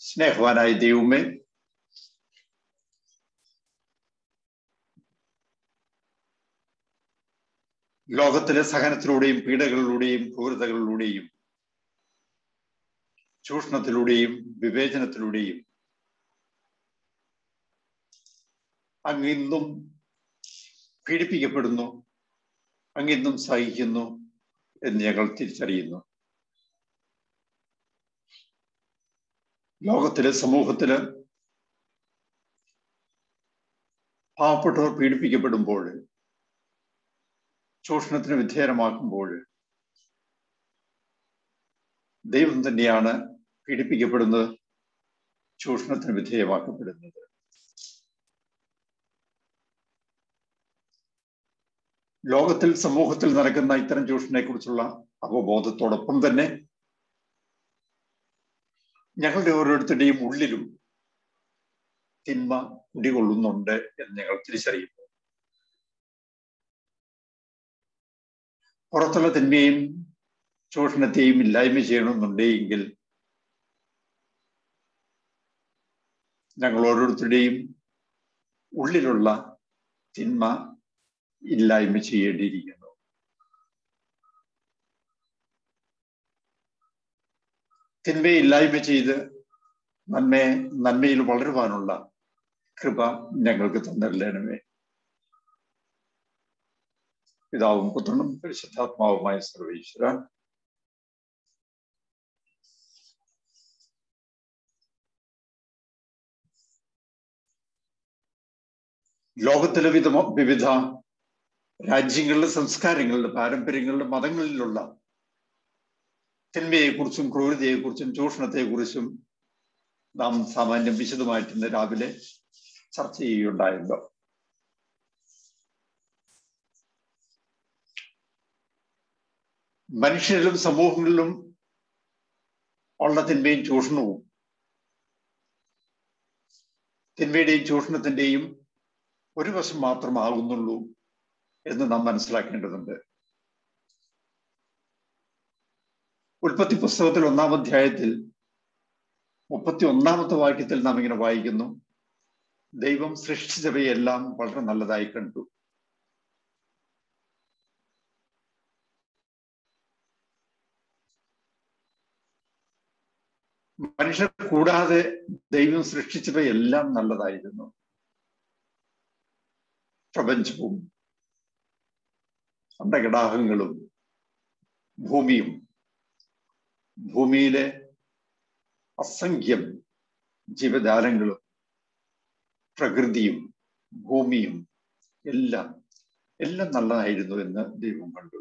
സ്നേഹവാനായ ദൈവമേ, ലോകത്തിലെ സഹനത്തിലൂടെയും പീഡകളിലൂടെയും ക്രൂരതകളിലൂടെയും ചൂഷണത്തിലൂടെയും വിവേചനത്തിലൂടെയും അങ്ങിന്നും പീഡിപ്പിക്കപ്പെടുന്നു, അങ്ങിന്നും സഹിക്കുന്നു എന്ന് ഞങ്ങൾ തിരിച്ചറിയുന്നു. ലോകത്തിലെ സമൂഹത്തില് പാവപ്പെട്ടവർ പീഡിപ്പിക്കപ്പെടുമ്പോൾ, ചൂഷണത്തിന് വിധേയമാക്കുമ്പോൾ ദൈവം തന്നെയാണ് പീഡിപ്പിക്കപ്പെടുന്നത്, ചൂഷണത്തിന് വിധേയമാക്കപ്പെടുന്നത്. ലോകത്തിൽ സമൂഹത്തിൽ നടക്കുന്ന ഇത്തരം ചൂഷണത്തെ കുറിച്ചുള്ള അവബോധത്തോടൊപ്പം തന്നെ ഞങ്ങളുടെ ഓരോരുത്തരുടെയും ഉള്ളിലും തിന്മ കുടികൊള്ളുന്നുണ്ട് എന്ന് ഞങ്ങൾ തിരിച്ചറിയുന്നു. പുറത്തുള്ള തിന്മയും ചൂഷണത്തെയും ഇല്ലായ്മ ചെയ്യണമെന്നുണ്ടെങ്കിൽ ഞങ്ങൾ ഓരോരുത്തരുടെയും ഉള്ളിലുള്ള തിന്മ ഇല്ലായ്മ ചെയ്യേണ്ടിയിരിക്കുന്നു. തിന്മയെ ഇല്ലായ്മ ചെയ്ത് നന്മയിൽ വളരുവാനുള്ള കൃപ ഞങ്ങൾക്ക് തന്നിരണമേ. പിതാവും പുത്രനും പരിശുദ്ധാത്മാവുമായ സർവേശ്വര. ലോകത്തിലെ വിവിധ രാജ്യങ്ങളിലെ സംസ്കാരങ്ങളിലെ പാരമ്പര്യങ്ങളിലെ മതങ്ങളിലുള്ള തിന്മയെക്കുറിച്ചും ക്രൂരതയെക്കുറിച്ചും ചൂഷണത്തെക്കുറിച്ചും നാം സാമാന്യം വിശദമായിട്ട് ഇന്ന് രാവിലെ ചർച്ച ചെയ്യുകയുണ്ടായല്ലോ. മനുഷ്യരിലും സമൂഹങ്ങളിലും ഉള്ള തിന്മയും ചൂഷണവും, തിന്മയുടെയും ചൂഷണത്തിന്റെയും ഒരു വശം മാത്രമാകുന്നുള്ളൂ എന്ന് നാം മനസ്സിലാക്കേണ്ടതുണ്ട്. ഉൽപ്പത്തി പുസ്തകത്തിൽ 1-ാം അധ്യായത്തിൽ 31-ാമത്തെ വാക്യത്തിൽ നാം ഇങ്ങനെ വായിക്കുന്നു: ദൈവം സൃഷ്ടിച്ചവയെല്ലാം വളരെ നല്ലതായി കണ്ടു. മനുഷ്യർ കൂടാതെ ദൈവം സൃഷ്ടിച്ചവയെല്ലാം നല്ലതായിരുന്നു. പ്രപഞ്ചവും അണ്ടകടാഹങ്ങളും ഭൂമിയും ഭൂമിയിലെ അസംഖ്യം ജീവജാലങ്ങളും പ്രകൃതിയും ഭൂമിയും എല്ലാം നല്ലതായിരുന്നു എന്ന് ദൈവം കണ്ടു.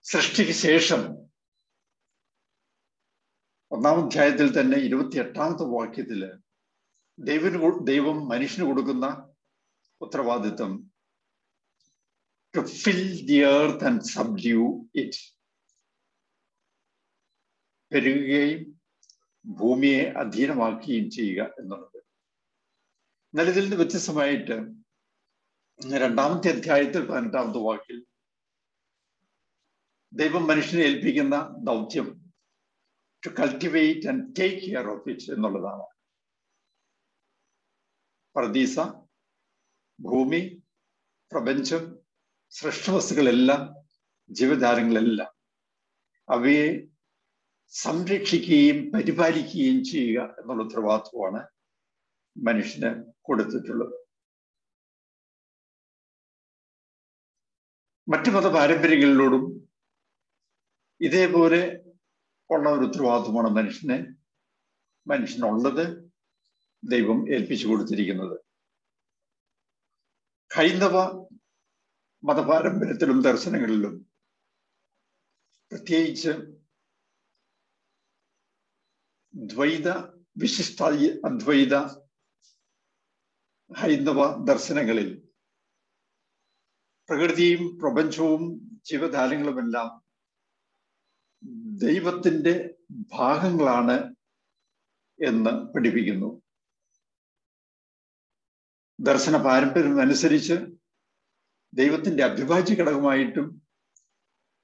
സൃഷ്ടിക്ക് ശേഷം 1-ാം അധ്യായത്തിൽ തന്നെ 28-ാമത്തെ വാക്യത്തില് ദൈവം മനുഷ്യന് കൊടുക്കുന്ന ഉത്തരവാദിത്വം to fill the earth and subdue it, പെരുകുകയും ഭൂമിയെ അധീനമാക്കുകയും ചെയ്യുക എന്നുള്ളത്. എന്നാൽ ഇതിൽ നിന്ന് വ്യത്യസ്തമായിട്ട് 2-ാമത്തെ അധ്യായത്തിൽ 18-ാമത്തെ വാക്കിൽ ദൈവം മനുഷ്യനെ ഏൽപ്പിക്കുന്ന ദൗത്യം to cultivate and take care of it എന്നുള്ളതാണ്. പർദീസ, ഭൂമി, പ്രപഞ്ചം, സൃഷ്ടവസ്തുക്കളെല്ലാം, ജീവജാലങ്ങളെല്ലാം അവയെ സംരക്ഷിക്കുകയും പരിപാലിക്കുകയും ചെയ്യുക എന്നുള്ള ഉത്തരവാദിത്വമാണ് മനുഷ്യന് കൊടുത്തിട്ടുള്ളത്. മറ്റു മത പാരമ്പര്യങ്ങളിലോടും ഇതേപോലെ ഉള്ള ഒരു ഉത്തരവാദിത്വമാണ് മനുഷ്യനുള്ളത്, ദൈവം ഏൽപ്പിച്ചു കൊടുത്തിരിക്കുന്നത്. ഹൈന്ദവ മതപാരമ്പര്യത്തിലും ദർശനങ്ങളിലും പ്രത്യേകിച്ച് ദ്വൈത വിശിഷ്ട അദ്വൈത ഹൈന്ദവ ദർശനങ്ങളിൽ പ്രകൃതിയും പ്രപഞ്ചവും ജീവജാലങ്ങളുമെല്ലാം ദൈവത്തിന്റെ ഭാഗങ്ങളാണ് എന്ന് പഠിപ്പിക്കുന്നു. ദർശന പാരമ്പര്യം അനുസരിച്ച് ദൈവത്തിന്റെ അവിഭാജ്യ ഘടകമായിട്ടും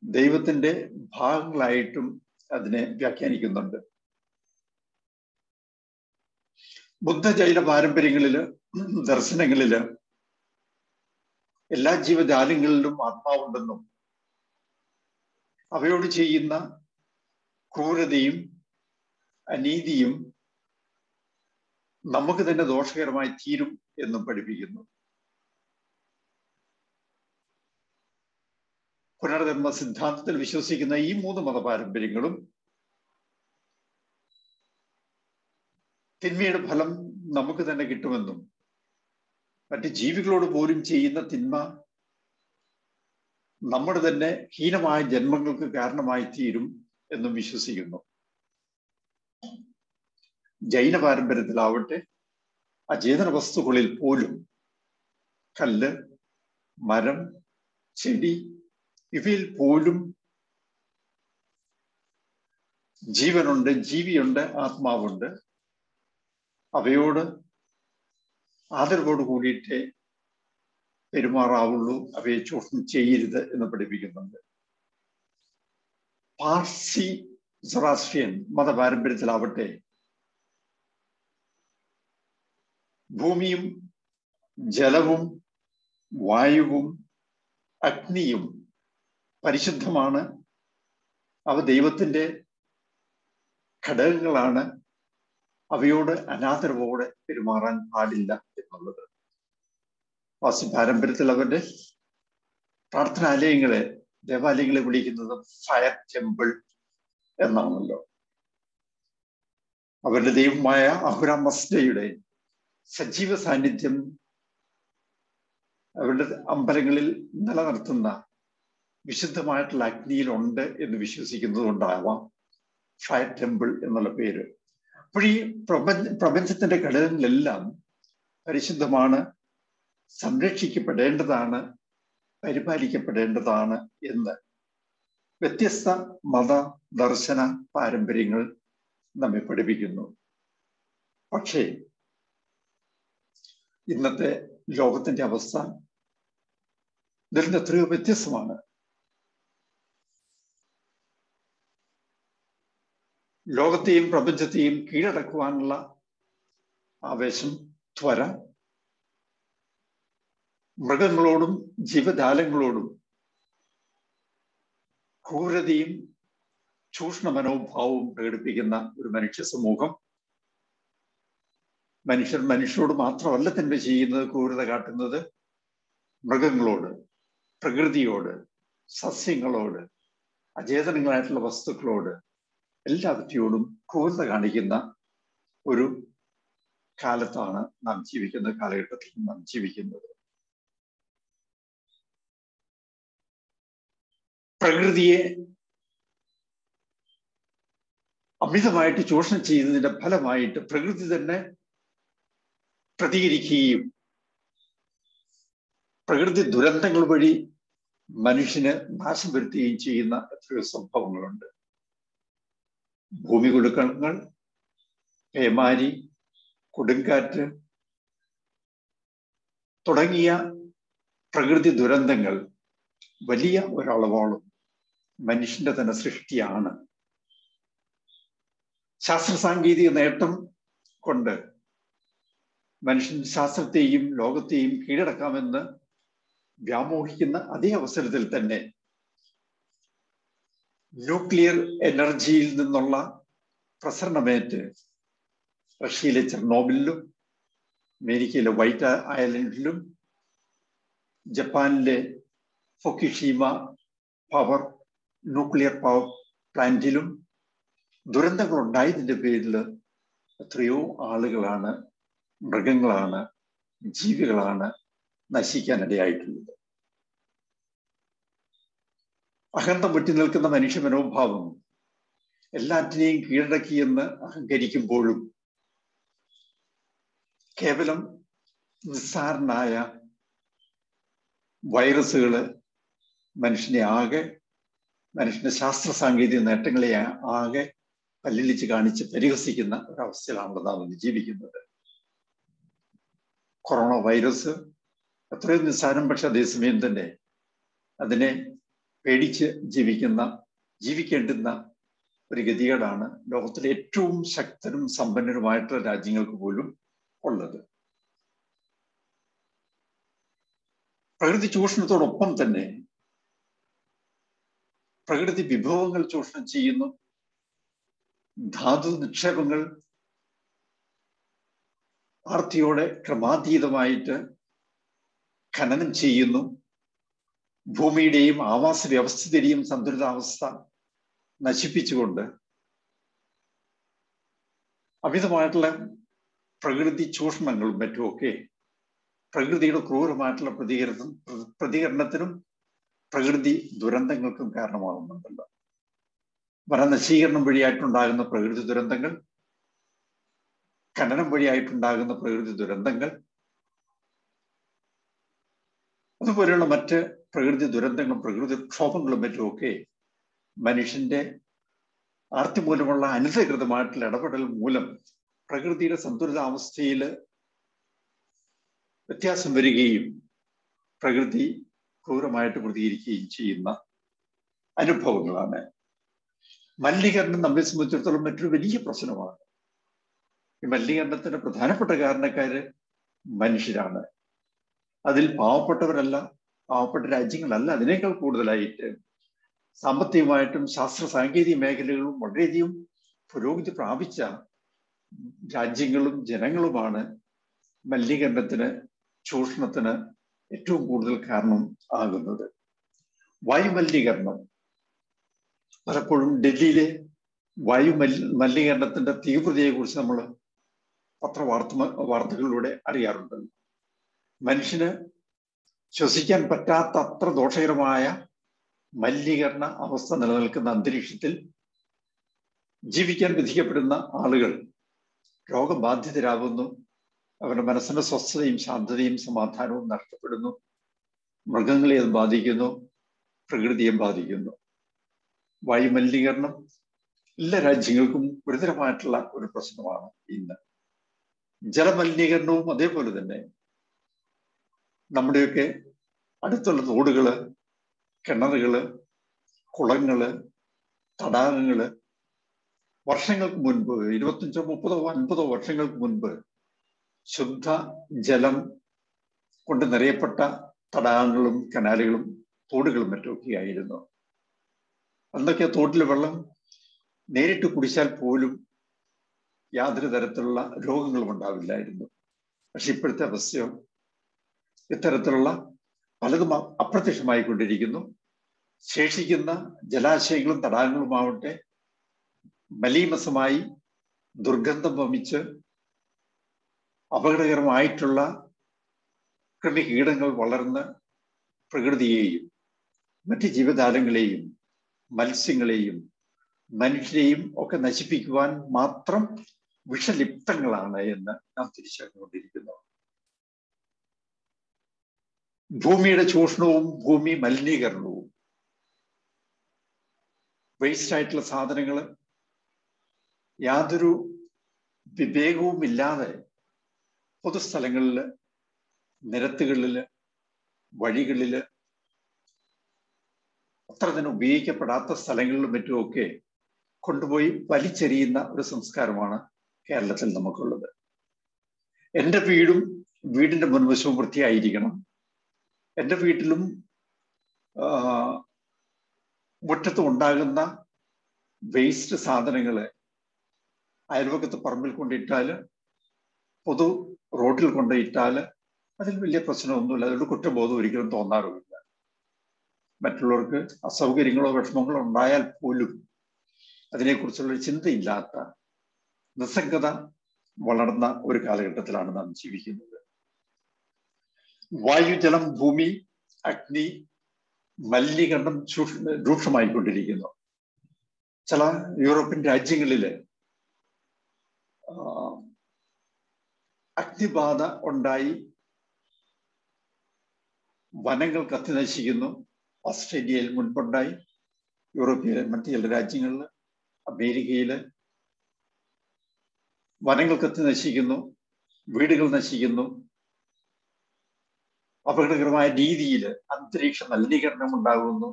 ദൈവത്തിന്റെ ഭാഗങ്ങളായിട്ടും അതിനെ വ്യാഖ്യാനിക്കുന്നുണ്ട്. ബുദ്ധ-ജൈന പാരമ്പര്യങ്ങളില്, ദർശനങ്ങളില് എല്ലാ ജീവജാലങ്ങളിലും ആത്മാവുണ്ടെന്നും അവയോട് ചെയ്യുന്ന ക്രൂരതയും അനീതിയും നമുക്ക് തന്നെ ദോഷകരമായി തീരും എന്നും പഠിപ്പിക്കുന്നു. പുനർജന്മ സിദ്ധാന്തത്തിൽ വിശ്വസിക്കുന്ന ഈ 3 മതപാരമ്പര്യങ്ങളും തിന്മയുടെ ഫലം നമുക്ക് തന്നെ കിട്ടുമെന്നും മറ്റ് ജീവികളോട് പോലും ചെയ്യുന്ന തിന്മ നമ്മുടെ തന്നെ ഹീനമായ ജന്മങ്ങൾക്ക് കാരണമായി തീരും എന്നും വിശ്വസിക്കുന്നു. ജൈന പാരമ്പര്യത്തിലാവട്ടെ അചേതന വസ്തുക്കളിൽ പോലും കല്ല്, മരം, ചെടി ഇവയിൽ പോലും ജീവനുണ്ട്, ജീവിയുണ്ട്, ആത്മാവുണ്ട്. അവയോട് ആദരവോട് കൂടിയിട്ടേ പെരുമാറാവുള്ളൂ, അവയെ ചൂഷണം ചെയ്യരുത് എന്ന് പഠിപ്പിക്കുന്നുണ്ട്. പാർസി സൊറാസ്ട്രിയൻ മതപാരമ്പര്യത്തിലാവട്ടെ ഭൂമിയും ജലവും വായുവും അഗ്നിയും പരിശുദ്ധമാണ്, അവ ദൈവത്തിന്റെ ഘടകങ്ങളാണ്, അവയോട് അനാദരവോടെ പെരുമാറാൻ പാടില്ല എന്നുള്ളത്. പാർസി പാരമ്പര്യത്തിൽ അവരുടെ പ്രാർത്ഥനാലയങ്ങളെ, ദേവാലയങ്ങളെ വിളിക്കുന്നത് ഫയർ ടെമ്പിൾ എന്നാണല്ലോ. അവരുടെ ദൈവമായ അഹുര മസ്ഡയുടെ സജീവ സാന്നിധ്യം അവരുടെ അമ്പലങ്ങളിൽ നിലനിർത്തുന്ന വിശുദ്ധമായിട്ടുള്ള അഗ്നിയിലുണ്ട് എന്ന് വിശ്വസിക്കുന്നത് കൊണ്ടാവാം ഫയർ ടെമ്പിൾ എന്നുള്ള പേര്. അപ്പോൾ ഈ പ്രപഞ്ചത്തിന്റെ ഘടകങ്ങളെല്ലാം പരിശുദ്ധമാണ്, സംരക്ഷിക്കപ്പെടേണ്ടതാണ്, പരിപാലിക്കപ്പെടേണ്ടതാണ് എന്ന് വ്യത്യസ്ത മത ദർശന പാരമ്പര്യങ്ങൾ നമ്മെ പഠിപ്പിക്കുന്നു. പക്ഷേ ഇന്നത്തെ ലോകത്തിന്റെ അവസ്ഥ ഇതിൽ നിന്ന് എത്രയോ വ്യത്യസ്തമാണ്. ലോകത്തെയും പ്രപഞ്ചത്തെയും കീഴടക്കുവാനുള്ള ആവേശം, ത്വര, മൃഗങ്ങളോടും ജീവജാലങ്ങളോടും ക്രൂരതയും ചൂഷണ മനോഭാവവും പ്രകടിപ്പിക്കുന്ന ഒരു മനുഷ്യ സമൂഹം. മനുഷ്യരോട് മാത്രമല്ല തന്നെ ചെയ്യുന്നത്, ക്രൂരത കാട്ടുന്നത് മൃഗങ്ങളോട്, പ്രകൃതിയോട്, സസ്യങ്ങളോട്, അചേതനങ്ങളായിട്ടുള്ള വസ്തുക്കളോട്, എല്ലാവറ്റയോടും ക്രൂരത കാണിക്കുന്ന ഒരു കാലത്താണ് നാം ജീവിക്കുന്നത്, കാലഘട്ടത്തിൽ നാം ജീവിക്കുന്നത്. പ്രകൃതിയെ അമിതമായിട്ട് ചൂഷണം ചെയ്യുന്നതിന്റെ ഫലമായിട്ട് പ്രകൃതി തന്നെ പ്രതികരിക്കുകയും പ്രകൃതി ദുരന്തങ്ങൾ വഴി മനുഷ്യന് നാശം വരുത്തുകയും ചെയ്യുന്ന എത്രയോ സംഭവങ്ങളുണ്ട്. ഭൂമികുലുക്കങ്ങൾ, പേമാരി, കൊടുങ്കാറ്റ് തുടങ്ങിയ പ്രകൃതി ദുരന്തങ്ങൾ വലിയ ഒരളവോളം മനുഷ്യന്റെ തന്നെ സൃഷ്ടിയാണ്. ശാസ്ത്ര സാങ്കേതിക നേട്ടം കൊണ്ട് മനുഷ്യൻ ശാസ്ത്രത്തെയും ലോകത്തെയും കീഴടക്കാമെന്ന് വ്യാമോഹിക്കുന്ന അതേ അവസരത്തിൽ തന്നെ ന്യൂക്ലിയർ എനർജിയിൽ നിന്നുള്ള പ്രസരണമേറ്റ് റഷ്യയിലെ ചെർണോബിലും അമേരിക്കയിലെ വൈറ്റ് ഐലൻഡിലും ജപ്പാനിലെ ഫുകുഷിമ പവർ ന്യൂക്ലിയർ പവർ പ്ലാന്റിലും ദുരന്തങ്ങൾ ഉണ്ടായതിൻ്റെ പേരിൽ എത്രയോ ആളുകളാണ്, മൃഗങ്ങളാണ്, ജീവികളാണ് നശിക്കാനിടയായിട്ടുള്ളത്. അഹന്ത മുറ്റി നിൽക്കുന്ന മനുഷ്യ മനോഭാവം എല്ലാറ്റിനെയും കീഴടക്കിയെന്ന് അഹങ്കരിക്കുമ്പോഴും കേവലം നിസ്സാരനായ വൈറസുകള് മനുഷ്യന്റെ ശാസ്ത്ര സാങ്കേതിക നേട്ടങ്ങളെ ആകെ പല്ലിളിച്ച് കാണിച്ച് പരിഹസിക്കുന്ന ഒരവസ്ഥയിലാണല്ലോ നാം ഇന്ന് ജീവിക്കുന്നത്. കൊറോണ വൈറസ് എത്രയോ നിസ്സാരം, പക്ഷെ അതേസമയം തന്നെ അതിനെ പേടിച്ച് ജീവിക്കേണ്ടുന്ന ഒരു ഗതികേടാണ് ലോകത്തിലെ ഏറ്റവും ശക്തരും സമ്പന്നരുമായിട്ടുള്ള രാജ്യങ്ങൾക്ക് പോലും ഉള്ളത്. പ്രകൃതി ചൂഷണത്തോടൊപ്പം തന്നെ പ്രകൃതി വിഭവങ്ങൾ ചൂഷണം ചെയ്യുന്നു. ധാതു നിക്ഷേപങ്ങൾ ആർത്തിയോടെ ക്രമാതീതമായിട്ട് ഖനനം ചെയ്യുന്നു. ഭൂമിയുടെയും ആവാസ വ്യവസ്ഥിതിയുടെയും സന്തുലിതാവസ്ഥ നശിപ്പിച്ചുകൊണ്ട് അമിതമായിട്ടുള്ള പ്രകൃതി ചൂഷണങ്ങളും മറ്റുമൊക്കെ പ്രകൃതിയുടെ ക്രൂരമായിട്ടുള്ള പ്രതികരണത്തിനും പ്രകൃതി ദുരന്തങ്ങൾക്കും കാരണമാകുന്നുണ്ടല്ലോ. വനനശീകരണം വഴിയായിട്ടുണ്ടാകുന്ന പ്രകൃതി ദുരന്തങ്ങൾ, ഖനനം വഴിയായിട്ടുണ്ടാകുന്ന പ്രകൃതി ദുരന്തങ്ങൾ, അതുപോലെയുള്ള മറ്റ് പ്രകൃതി ദുരന്തങ്ങളും പ്രകൃതിക്ഷോഭങ്ങളും മറ്റുമൊക്കെ മനുഷ്യന്റെ ആർത്തി മൂലമുള്ള അനധികൃതമായിട്ടുള്ള ഇടപെടൽ മൂലം പ്രകൃതിയുടെ സന്തുലിതാവസ്ഥയിൽ വ്യത്യാസം വരികയും പ്രകൃതി ക്രൂരമായിട്ട് പ്രതികരിക്കുകയും ചെയ്യുന്ന അനുഭവങ്ങളാണ്. മലിനീകരണം നമ്മെ സംബന്ധിച്ചിടത്തോളം മറ്റൊരു വലിയ പ്രശ്നമാണ്. ഈ മലിനീകരണത്തിന്റെ പ്രധാനപ്പെട്ട കാരണക്കാര് മനുഷ്യരാണ്. അതിൽ പാവപ്പെട്ടവരല്ല, പാവപ്പെട്ട രാജ്യങ്ങളല്ല, അതിനേക്കാൾ കൂടുതലായിട്ട് സാമ്പത്തികമായിട്ടും ശാസ്ത്ര സാങ്കേതിക മേഖലകളും വളരെയധികം പുരോഗതി പ്രാപിച്ച രാജ്യങ്ങളും ജനങ്ങളുമാണ് മലിനീകരണത്തിന്, ചൂഷണത്തിന് ഏറ്റവും കൂടുതൽ കാരണം ആകുന്നത്. വായുമലിനീകരണം, പലപ്പോഴും ഡൽഹിയിലെ മലിനീകരണത്തിന്റെ തീവ്രതയെ കുറിച്ച് നമ്മൾ വാർത്തകളിലൂടെ അറിയാറുണ്ടല്ലോ. മനുഷ്യന് ശ്വസിക്കാൻ പറ്റാത്ത അത്ര ദോഷകരമായ മലിനീകരണ അവസ്ഥ നിലനിൽക്കുന്ന അന്തരീക്ഷത്തിൽ ജീവിക്കാൻ വിധിക്കപ്പെടുന്ന ആളുകൾ രോഗബാധിതരാകുന്നു. അവരുടെ മനസ്സിന്റെ സ്വസ്ഥതയും ശാന്തതയും സമാധാനവും നഷ്ടപ്പെടുന്നു. മൃഗങ്ങളെ അത് ബാധിക്കുന്നു, പ്രകൃതിയെ ബാധിക്കുന്നു. വായുമലിനീകരണം എല്ലാ രാജ്യങ്ങൾക്കും ഗുരുതരമായിട്ടുള്ള ഒരു പ്രശ്നമാണ് ഇന്ന്. ജലമലിനീകരണവും അതേപോലെ തന്നെ. നമ്മുടെയൊക്കെ അടുത്തുള്ള തോടുകള്, കിണറുകള്, കുളങ്ങള്, തടാകങ്ങള് വർഷങ്ങൾക്ക് മുൻപ്, 25, 30, 50 വർഷങ്ങൾക്ക് മുൻപ് ശുദ്ധ ജലം കൊണ്ട് നിറയപ്പെട്ട തടാകങ്ങളും കനാലുകളും തോടുകളും മറ്റുമൊക്കെ ആയിരുന്നു. അന്നൊക്കെ തോട്ടിലെ വെള്ളം നേരിട്ട് കുടിച്ചാൽ പോലും യാതൊരു തരത്തിലുള്ള രോഗങ്ങളും ഉണ്ടാവില്ലായിരുന്നു. പക്ഷെ ഇപ്പോഴത്തെ അവസ്ഥയോ ഇത്തരത്തിലുള്ള പലതും അപ്രത്യക്ഷമായിക്കൊണ്ടിരിക്കുന്നു. ശേഷിക്കുന്ന ജലാശയങ്ങളും തടാകങ്ങളുമാവട്ടെ മലീമസമായി ദുർഗന്ധം വമിച്ച് അപകടകരമായിട്ടുള്ള കൃമികീടങ്ങൾ വളർന്ന് പ്രകൃതിയെയും മറ്റ് ജീവജാലങ്ങളെയും മത്സ്യങ്ങളെയും മനുഷ്യരെയും ഒക്കെ നശിപ്പിക്കുവാൻ മാത്രം വിഷലിപ്തങ്ങളാണ് എന്ന് നാം തിരിച്ചറിഞ്ഞുകൊണ്ടിരിക്കുന്നു. ഭൂമിയുടെ ചൂഷണവും ഭൂമി മലിനീകരണവും, വേസ്റ്റ് ആയിട്ടുള്ള സാധനങ്ങൾ യാതൊരു വിവേകവും ഇല്ലാതെ പൊതുസ്ഥലങ്ങളിൽ, നിരത്തുകളിൽ, വഴികളിൽ, അത്ര തന്നെ ഉപയോഗിക്കപ്പെടാത്ത സ്ഥലങ്ങളിലും മറ്റുമൊക്കെ കൊണ്ടുപോയി വലിച്ചെറിയുന്ന ഒരു സംസ്കാരമാണ് കേരളത്തിൽ നമുക്കുള്ളത്. എൻ്റെ വീടിന്റെ മുൻവശവും വൃത്തിയായിരിക്കണം. എൻ്റെ വീട്ടിലും മുറ്റത്തും ഉണ്ടാകുന്ന വേസ്റ്റ് സാധനങ്ങള് അയൽവക്കത്ത് പറമ്പിൽ കൊണ്ടിട്ടാല്, പൊതു റോഡിൽ കൊണ്ടിട്ടാല് അതിൽ വലിയ പ്രശ്നമൊന്നുമില്ല. അതുകൊണ്ട് കുറ്റബോധം ഒരിക്കലും തോന്നാറുമില്ല. മറ്റുള്ളവർക്ക് അസൗകര്യങ്ങളോ വിഷമങ്ങളോ ഉണ്ടായാൽ പോലും അതിനെക്കുറിച്ചുള്ള ചിന്തയില്ലാത്ത നിസ്സംഗത വളർന്ന ഒരു കാലഘട്ടത്തിലാണ് നാം ജീവിക്കുന്നത്. വായു, ജലം, ഭൂമി, അഗ്നി മലിനീകരണം രൂക്ഷമായിക്കൊണ്ടിരിക്കുന്നു. ചില യൂറോപ്യൻ രാജ്യങ്ങളില് അഗ്നിബാധ ഉണ്ടായി വനങ്ങൾ കത്തി നശിക്കുന്നു. ഓസ്ട്രേലിയയിൽ മുൻപുണ്ടായി, യൂറോപ്പിലെ മറ്റു ചില രാജ്യങ്ങളിൽ, അമേരിക്കയില് വനങ്ങൾ കത്തി നശിക്കുന്നു, വീടുകൾ നശിക്കുന്നു. അപകടകരമായ രീതിയിൽ അന്തരീക്ഷ മലിനീകരണം ഉണ്ടാകുന്നു.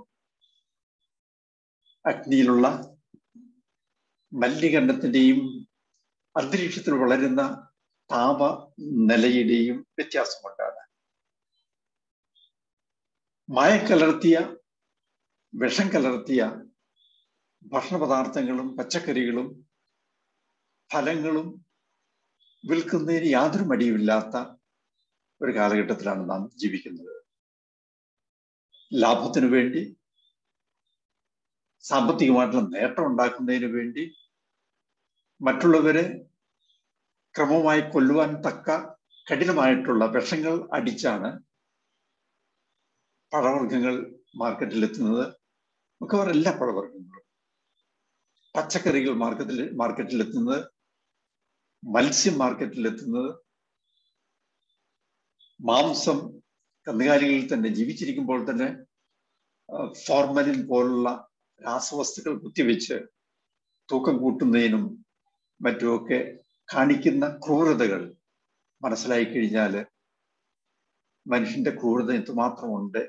അഗ്നിയിലുള്ള മലിനീകരണത്തിന്റെയും അന്തരീക്ഷത്തിൽ വളരുന്ന താപനിലയുടെയും വ്യത്യാസം കൊണ്ടാണ്. മായം കലർത്തിയ, വിഷം കലർത്തിയ ഭക്ഷണ പദാർത്ഥങ്ങളും പച്ചക്കറികളും ഫലങ്ങളും വിൽക്കുന്നതിന് യാതൊരു മടിയുമില്ലാത്ത ഒരു കാലഘട്ടത്തിലാണ് നാം ജീവിക്കുന്നത്. ലാഭത്തിനു വേണ്ടി, സാമ്പത്തികമായിട്ടുള്ള നേട്ടം ഉണ്ടാക്കുന്നതിന് വേണ്ടി മറ്റുള്ളവരെ ക്രമമായി കൊല്ലുവാൻ തക്ക കഠിനമായിട്ടുള്ള വിഷങ്ങൾ അടിച്ചാണ് പഴവർഗ്ഗങ്ങൾ മാർക്കറ്റിലെത്തുന്നത്. മിക്കവാറും എല്ലാ പഴവർഗ്ഗങ്ങളും, പച്ചക്കറികൾ മാർക്കറ്റിലെത്തുന്നത്, മത്സ്യം മാർക്കറ്റിലെത്തുന്നത്, മാംസം കന്നുകാലികളിൽ തന്നെ ജീവിച്ചിരിക്കുമ്പോൾ തന്നെ ഫോർമലിൻ പോലുള്ള രാസവസ്തുക്കൾ കുത്തിവെച്ച് തൂക്കം കൂട്ടുന്നതിനും മറ്റുമൊക്കെ കാണിക്കുന്ന ക്രൂരതകൾ മനസ്സിലായി കഴിഞ്ഞാൽ മനുഷ്യന്റെ ക്രൂരത എന്തുമാത്രമുണ്ട്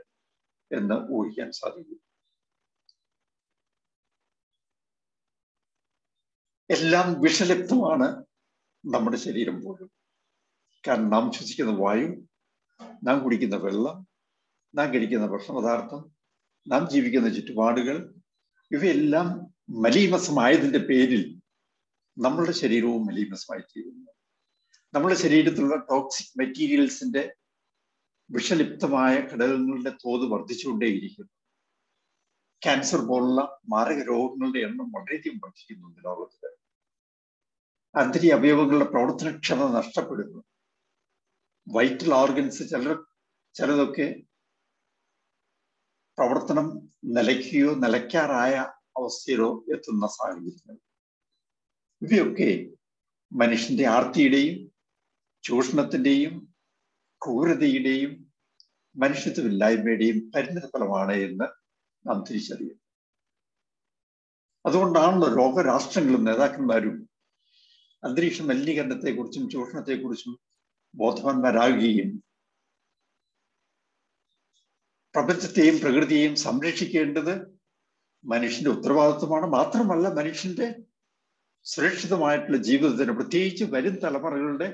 എന്ന് ഊഹിക്കാൻ സാധിക്കും. എല്ലാം വിഷലിപ്തമാണ് നമ്മുടെ ശരീരം പോലും. കാരണം നാം ശ്വസിക്കുന്ന വായു, നാം കുടിക്കുന്ന വെള്ളം, നാം കഴിക്കുന്ന ഭക്ഷണപദാർത്ഥം, നാം ജീവിക്കുന്ന ചുറ്റുപാടുകൾ, ഇവയെല്ലാം മലീമസമായതിന്റെ പേരിൽ നമ്മളുടെ ശരീരവും മലീമസമായി തീരുന്നു. നമ്മുടെ ശരീരത്തിലുള്ള ടോക്സിക് മെറ്റീരിയൽസിന്റെ വിഷലിപ്തമായ ഘടകങ്ങളുടെ തോത് വർദ്ധിച്ചുകൊണ്ടേയിരിക്കുന്നു. ക്യാൻസർ പോലുള്ള മാരക രോഗങ്ങളുടെ എണ്ണം വളരെയധികം വർദ്ധിക്കുന്നുണ്ട് ലോകത്തിൽ. ആന്തരിക അവയവങ്ങളുടെ പ്രവർത്തനക്ഷമത നഷ്ടപ്പെടുന്നു. വൈറ്റൽ ഓർഗൻസ് ചിലതൊക്കെ പ്രവർത്തനം നിലയ്ക്കുകയോ നിലയ്ക്കാറായ അവസ്ഥയിലോ എത്തുന്ന സാഹചര്യങ്ങൾ. ഇവയൊക്കെ മനുഷ്യന്റെ ആർത്തിയുടെയും ചൂഷണത്തിന്റെയും ക്രൂരതയുടെയും മനുഷ്യത്വമില്ലായ്മയുടെയും പരിണിത ഫലമാണ് എന്ന് നാം തിരിച്ചറിയും. അതുകൊണ്ടാണല്ലോ ലോകരാഷ്ട്രങ്ങളും നേതാക്കന്മാരും അന്തരീക്ഷ മലിനീകരണത്തെക്കുറിച്ചും ചൂഷണത്തെക്കുറിച്ചും ബോധവാന്മാരാകുകയും പ്രപഞ്ചത്തെയും പ്രകൃതിയെയും സംരക്ഷിക്കേണ്ടത് മനുഷ്യന്റെ ഉത്തരവാദിത്വമാണ്. മാത്രമല്ല, മനുഷ്യന്റെ സുരക്ഷിതമായിട്ടുള്ള ജീവിതത്തിന്, പ്രത്യേകിച്ച് വരും തലമുറകളുടെ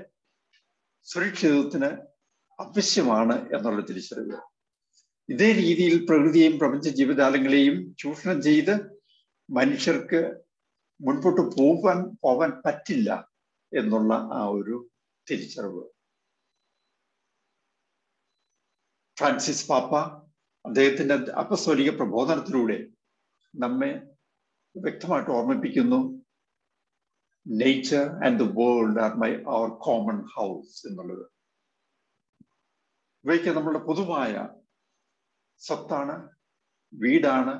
സുരക്ഷിതത്വത്തിന് ആവശ്യമാണ് എന്നുള്ള തിരിച്ചറിവ്. ഇതേ രീതിയിൽ പ്രകൃതിയെയും പ്രപഞ്ച ജീവജാലങ്ങളെയും ചൂഷണം ചെയ്ത് മനുഷ്യർക്ക് മുൻപോട്ട് പോവാൻ പറ്റില്ല എന്നുള്ള ആ ഒരു തിരിച്ചറിവ്. ഫ്രാൻസിസ് പാപ്പ അദ്ദേഹത്തിന്റെ അപ്പസ്തോലിക പ്രബോധനത്തിലൂടെ നമ്മെ വ്യക്തമായിട്ട് ഓർമ്മിപ്പിക്കുന്നു, nature and the world are our common house എന്നുള്ളത്. ഇവയ്ക്ക് നമ്മളുടെ പൊതുവായ സ്വത്താണ്, വീടാണ്,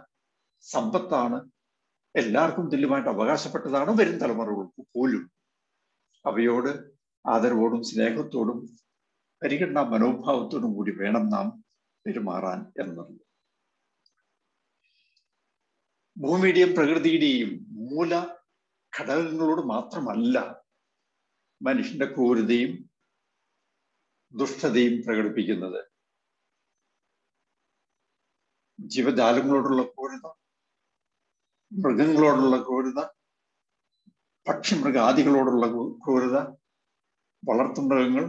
സമ്പത്താണ്, എല്ലാവർക്കും തുല്യമായിട്ട് അവകാശപ്പെട്ടതാണ്. വരും തലമുറകൾക്ക് പോലും അവയോട് ആദരവോടും സ്നേഹത്തോടും പരിഗണനാ മനോഭാവത്തോടും കൂടി വേണം നാം പെരുമാറാൻ എന്നുള്ളത്. ഭൂമിയുടെയും പ്രകൃതിയുടെയും മൂല ഘടകങ്ങളോട് മാത്രമല്ല മനുഷ്യന്റെ ക്രൂരതയും ദുഷ്ടതയും പ്രകടിപ്പിക്കുന്നത്. ജീവജാലങ്ങളോടുള്ള ക്രൂരത, മൃഗങ്ങളോടുള്ള ക്രൂരത, പക്ഷിമൃഗാദികളോടുള്ള ക്രൂരത, വളർത്തുമൃഗങ്ങൾ,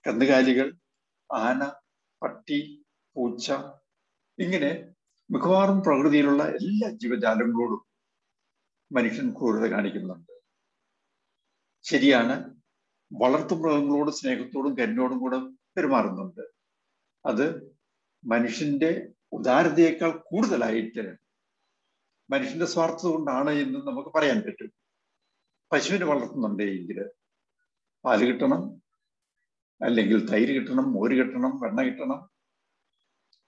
കന്നുകാലികൾ, ആന, പട്ടി, പൂച്ച, ഇങ്ങനെ മിക്കവാറും പ്രകൃതിയിലുള്ള എല്ലാ ജീവജാലങ്ങളോടും മനുഷ്യൻ ക്രൂരത കാണിക്കുന്നുണ്ട്. ശരിയാണ്, വളർത്തുമൃഗങ്ങളോട് സ്നേഹത്തോടും കരുണയോടും കൂടെ പെരുമാറുന്നുണ്ട്. അത് മനുഷ്യന്റെ ഉദാരതയേക്കാൾ കൂടുതലായിട്ട് മനുഷ്യന്റെ സ്വാർത്ഥത കൊണ്ടാണ് എന്ന് നമുക്ക് പറയാൻ പറ്റും. പശുവിനെ വളർത്തുന്നുണ്ടെങ്കിൽ പാല് കിട്ടണം, അല്ലെങ്കിൽ തൈര് കിട്ടണം, മോര് കിട്ടണം, വെണ്ണ കിട്ടണം.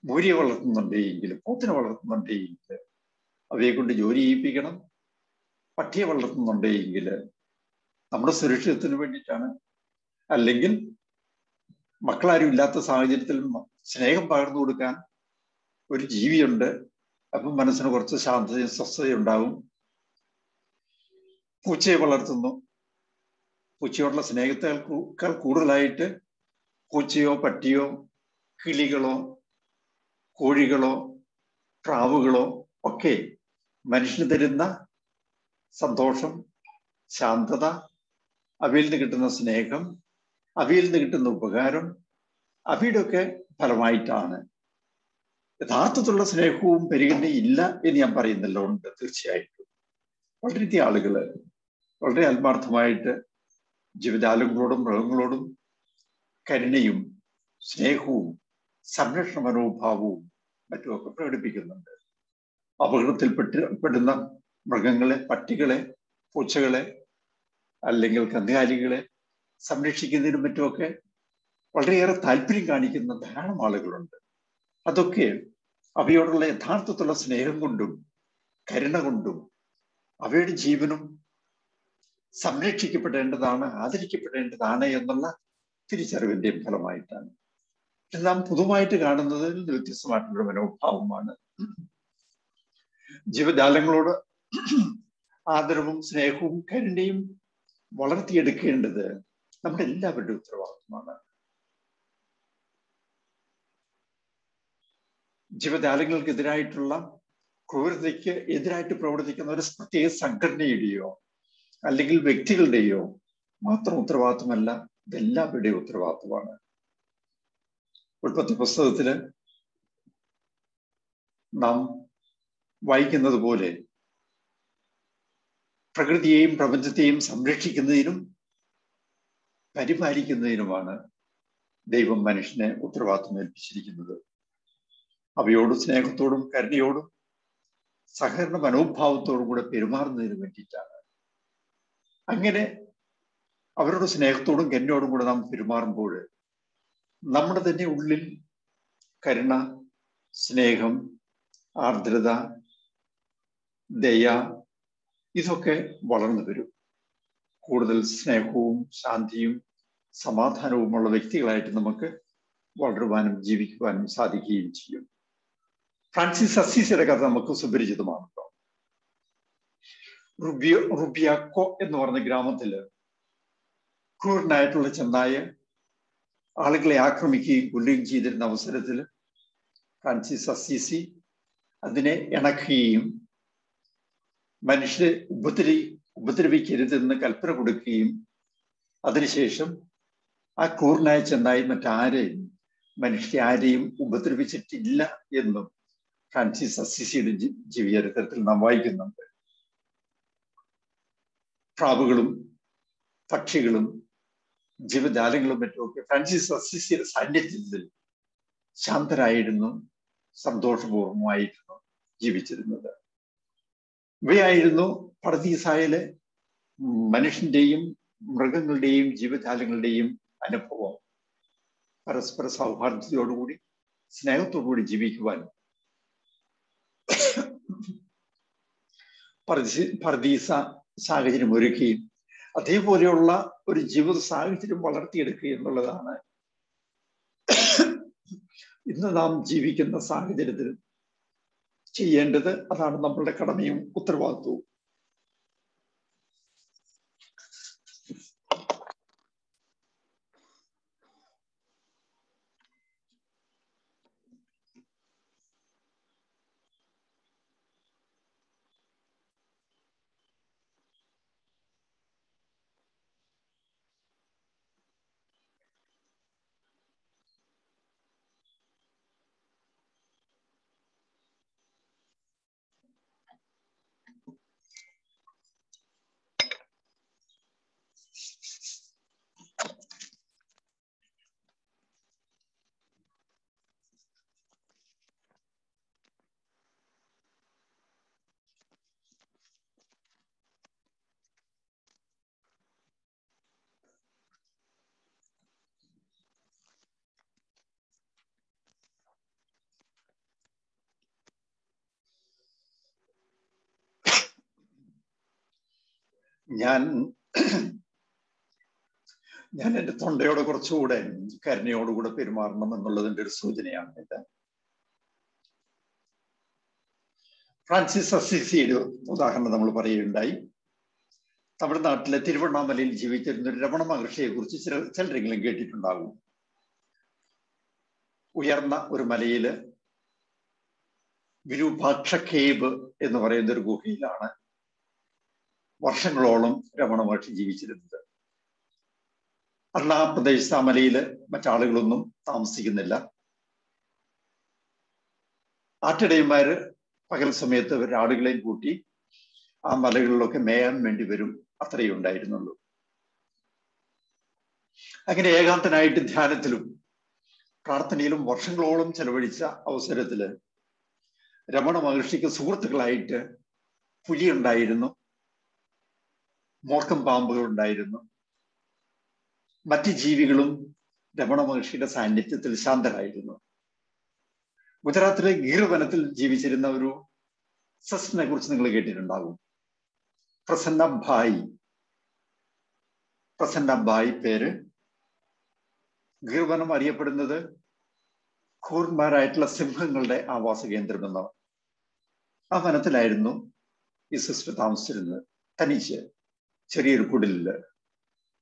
മൂരിയെ വളർത്തുന്നുണ്ടെങ്കിൽ, പോത്തിനെ വളർത്തുന്നുണ്ടെങ്കിൽ അവയെ കൊണ്ട് ജോലി ചെയ്യിപ്പിക്കണം. പട്ടിയെ വളർത്തുന്നുണ്ടെങ്കിൽ നമ്മുടെ സുരക്ഷിതത്വത്തിന് വേണ്ടിയിട്ടാണ്. അല്ലെങ്കിൽ മക്കളാരും ഇല്ലാത്ത സാഹചര്യത്തിൽ സ്നേഹം പകർന്നു കൊടുക്കാൻ ഒരു ജീവിയുണ്ട്, അപ്പം മനസ്സിന് കുറച്ച് ശാന്തതയും സ്വസ്ഥതയും ഉണ്ടാവും. പൂച്ചയെ വളർത്തുന്നു, പൂച്ചയോടുള്ള സ്നേഹത്തേക്കാൾ കൂടുതലായിട്ട് പൂച്ചയോ പട്ടിയോ കിളികളോ കോഴികളോ പ്രാവുകളോ ഒക്കെ മനുഷ്യന് തരുന്ന സന്തോഷം, ശാന്തത, അവയിൽ നിന്ന് കിട്ടുന്ന സ്നേഹം, അവയിൽ നിന്ന് കിട്ടുന്ന ഉപകാരം, അവയുടെയൊക്കെ ഫലമായിട്ടാണ്. യഥാർത്ഥത്തിലുള്ള സ്നേഹവും പരിഗണനയും ഇല്ല എന്ന് ഞാൻ പറയുന്നില്ല, ഉണ്ട്, തീർച്ചയായിട്ടും. വളരെയധികം ആളുകള് വളരെ ആത്മാർത്ഥമായിട്ട് ജീവജാലങ്ങളോടും മൃഗങ്ങളോടും കരുണയും സ്നേഹവും സംരക്ഷണ മനോഭാവവും മറ്റുമൊക്കെ പ്രകടിപ്പിക്കുന്നുണ്ട്. അപകടത്തിൽപ്പെടുന്ന മൃഗങ്ങളെ, പട്ടികളെ, പൂച്ചകളെ അല്ലെങ്കിൽ കന്നുകാലികളെ സംരക്ഷിക്കുന്നതിനും മറ്റുമൊക്കെ വളരെയേറെ താല്പര്യം കാണിക്കുന്ന ധാരാളം ആളുകളുണ്ട്. അതൊക്കെ അവയോടുള്ള യഥാർത്ഥത്തിലുള്ള സ്നേഹം കൊണ്ടും കരുണ കൊണ്ടും അവയുടെ ജീവനും സംരക്ഷിക്കപ്പെടേണ്ടതാണ്, ആദരിക്കപ്പെടേണ്ടതാണ് എന്നുള്ള തിരിച്ചറിവിന്റെയും ഫലമായിട്ടാണ്. നാം പൊതുവായിട്ട് കാണുന്നതിൽ വ്യത്യസ്തമായിട്ടുള്ള മനോഭാവമാണ്. ജീവജാലങ്ങളോട് ആദരവും സ്നേഹവും കരുണയും വളർത്തിയെടുക്കേണ്ടത് നമ്മുടെ എല്ലാവരുടെ ഉത്തരവാദിത്വമാണ്. ജീവജാലങ്ങൾക്കെതിരായിട്ടുള്ള ക്രൂരതയ്ക്ക് എതിരായിട്ട് പ്രവർത്തിക്കുന്ന ഒരു പ്രത്യേക സംഘടനയുടെയോ അല്ലെങ്കിൽ വ്യക്തികളുടെയോ മാത്രം ഉത്തരവാദിത്വമല്ല, ഇതെല്ലാവരുടെയും ഉത്തരവാദിത്വമാണ്. ഉൽപ്പത്തി പുസ്തകത്തില് നാം വായിക്കുന്നത് പോലെ പ്രകൃതിയെയും പ്രപഞ്ചത്തെയും സംരക്ഷിക്കുന്നതിനും പരിപാലിക്കുന്നതിനുമാണ് ദൈവം മനുഷ്യനെ ഉത്തരവാദിത്വം ഏൽപ്പിച്ചിരിക്കുന്നത്. അവയോട് സ്നേഹത്തോടും കരുണയോടും സഹകരണ മനോഭാവത്തോടും കൂടെ പെരുമാറുന്നതിന് വേണ്ടിയിട്ടാണ്. അങ്ങനെ അവരുടെ സ്നേഹത്തോടും കരുണയോടും കൂടെ നാം പെരുമാറുമ്പോൾ നമ്മുടെ തന്നെ ഉള്ളിൽ കരുണ, സ്നേഹം, ആർദ്രത, ദയ ഇതൊക്കെ വളർന്നു വരും. കൂടുതൽ സ്നേഹവും ശാന്തിയും സമാധാനവുമുള്ള വ്യക്തികളായിട്ട് നമുക്ക് വളരുവാനും ജീവിക്കുവാനും സാധിക്കുകയും ചെയ്യും. ഫ്രാൻസിസ് അസീസിയുടെ കഥ നമുക്ക് സുപരിചിതമാണല്ലോ. റുബിയാക്കോ എന്ന് പറഞ്ഞ ഗ്രാമത്തില് ക്രൂരനായിട്ടുള്ള ചെന്നായ ആളുകളെ ആക്രമിക്കുകയും കൊല്ലുകയും ചെയ്തിരുന്ന അവസരത്തിൽ ഫ്രാൻസിസ് അസീസി അതിനെ ഇണക്കുകയും മനുഷ്യരെ ഉപദ്രവിക്കരുതെന്ന് കൽപ്പന കൊടുക്കുകയും അതിനുശേഷം ആ ക്രൂരനായ ചെന്നായി മനുഷ്യരെ ആരെയും ഉപദ്രവിച്ചിട്ടില്ല എന്നും ഫ്രാൻസിസ് അസീസിയുടെ ജീവചരിത്രത്തിൽ നാം വായിക്കുന്നുണ്ട്. പ്രാവുകളും പക്ഷികളും ജീവജാലങ്ങളും മറ്റുമൊക്കെ ഫ്രാൻസിസ് അസീസിയുടെ സാന്നിധ്യത്തിൽ ശാന്തരായിരുന്നു, സന്തോഷപൂർവമായിരുന്നു ജീവിച്ചിരുന്നത്. ഇവയായിരുന്നു പർദീസായിലെ മനുഷ്യന്റെയും മൃഗങ്ങളുടെയും ജീവജാലങ്ങളുടെയും അനുഭവം. പരസ്പര സൗഹാർദ്ദത്തോടുകൂടി സ്നേഹത്തോടുകൂടി ജീവിക്കുവാൻ പർദീസ സാഹചര്യം ഒരുക്കുകയും അതേപോലെയുള്ള ഒരു ജീവിത സാഹചര്യം വളർത്തിയെടുക്കുക എന്നുള്ളതാണ് ഇന്ന് നാം ജീവിക്കുന്ന സാഹചര്യത്തിൽ ചെയ്യേണ്ടത്. അതാണ് നമ്മളുടെ കടമയും ഉത്തരവാദിത്വവും. ഞാൻ എൻ്റെ തൊണ്ടയോടെ കുറച്ചുകൂടെ കരുണയോടുകൂടെ പെരുമാറണം എന്നുള്ളതിൻ്റെ ഒരു സൂചനയാണ് ഇത്. ഫ്രാൻസിസ് അസീസിയുടെ ഉദാഹരണം നമ്മൾ പറയുകയുണ്ടായി. തമിഴ്നാട്ടിലെ തിരുവണ്ണാമലയിൽ ജീവിച്ചിരുന്ന ഒരു രമണ മഹർഷിയെ കുറിച്ച് ചിലരെങ്കിലും കേട്ടിട്ടുണ്ടാകും. ഉയർന്ന ഒരു മലയില് വിരൂപാക്ഷ കേവ് എന്ന് പറയുന്ന ഒരു ഗുഹയിലാണ് വർഷങ്ങളോളം രമണ മഹർഷി ജീവിച്ചിരുന്നത്. അന്ന് ആ പ്രദേശത്ത് ആ മലയില് മറ്റാളുകളൊന്നും താമസിക്കുന്നില്ല. ആട്ടിടയന്മാര് പകൽ സമയത്ത് അവർ ആടുകളെയും കൂട്ടി ആ മലകളിലൊക്കെ മേയാൻ വേണ്ടി വരും. അത്രയേ ഉണ്ടായിരുന്നുള്ളൂ. അങ്ങനെ ഏകാന്തനായിട്ട് ധ്യാനത്തിലും പ്രാർത്ഥനയിലും വർഷങ്ങളോളം ചെലവഴിച്ച അവസരത്തില് രമണ മഹർഷിക്ക് സുഹൃത്തുക്കളായിട്ട് പുലി ഉണ്ടായിരുന്നു, മൂർഖം പാമ്പുകൾ ഉണ്ടായിരുന്നു. മറ്റ് ജീവികളും രമണ മഹർഷിയുടെ സാന്നിധ്യത്തിൽ ശാന്തരായിരുന്നു. ഗുജറാത്തിലെ ഗീർ വനത്തിൽ ജീവിച്ചിരുന്ന ഒരു സസ്റ്റിനെ കുറിച്ച് നിങ്ങൾ കേട്ടിട്ടുണ്ടാകും. പ്രസന്നഭായ് പേര്. ഗീർ വനം അറിയപ്പെടുന്നത് ക്രൂരന്മാരായിട്ടുള്ള സിംഹങ്ങളുടെ ആവാസ കേന്ദ്രം എന്നാണ്. ആ വനത്തിലായിരുന്നു ഈ സിസ്റ്റർ താമസിച്ചിരുന്നത്. തനിച്ച് ചെറിയൊരു കുടിലില്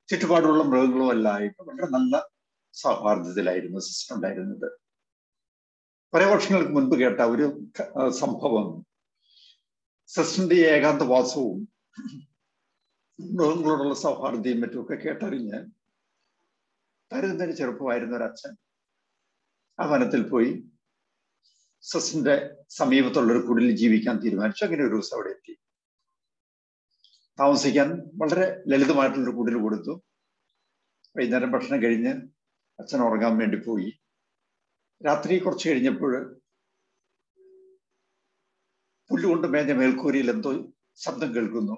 ചുറ്റുപാടുള്ള മൃഗങ്ങളും എല്ലാം ആയിട്ട് വളരെ നല്ല സൗഹാർദ്ദത്തിലായിരുന്നു സിസ്റ്റർ ഉണ്ടായിരുന്നത്. കുറെ വർഷങ്ങൾക്ക് മുൻപ് കേട്ട ഒരു സംഭവം, സിസ്റ്ററിന്റെ ഏകാന്തവാസവും മൃഗങ്ങളോടുള്ള സൗഹാർദ്ദയും മറ്റുമൊക്കെ കേട്ടറിഞ്ഞ് തരുന്നതിന് ചെറുപ്പമായിരുന്ന ഒരു അച്ഛൻ ആ വനത്തിൽ പോയി സിസ്റ്ററിന്റെ സമീപത്തുള്ളൊരു കുടിലിൽ ജീവിക്കാൻ തീരുമാനിച്ചു. അങ്ങനെ ഒരു ദിവസം അവിടെ എത്തി. താമസിക്കാൻ വളരെ ലളിതമായിട്ടുള്ളൊരു കുടിൽ കൊടുത്തു. വൈകുന്നേരം ഭക്ഷണം കഴിഞ്ഞ് അച്ഛൻ ഉറങ്ങാൻ വേണ്ടി പോയി. രാത്രി കുറച്ച് കഴിഞ്ഞപ്പോൾ പുല്ലുകൊണ്ട് മേഞ്ഞ മേൽക്കൂരയിൽ എന്തോ ശബ്ദം കേൾക്കുന്നു.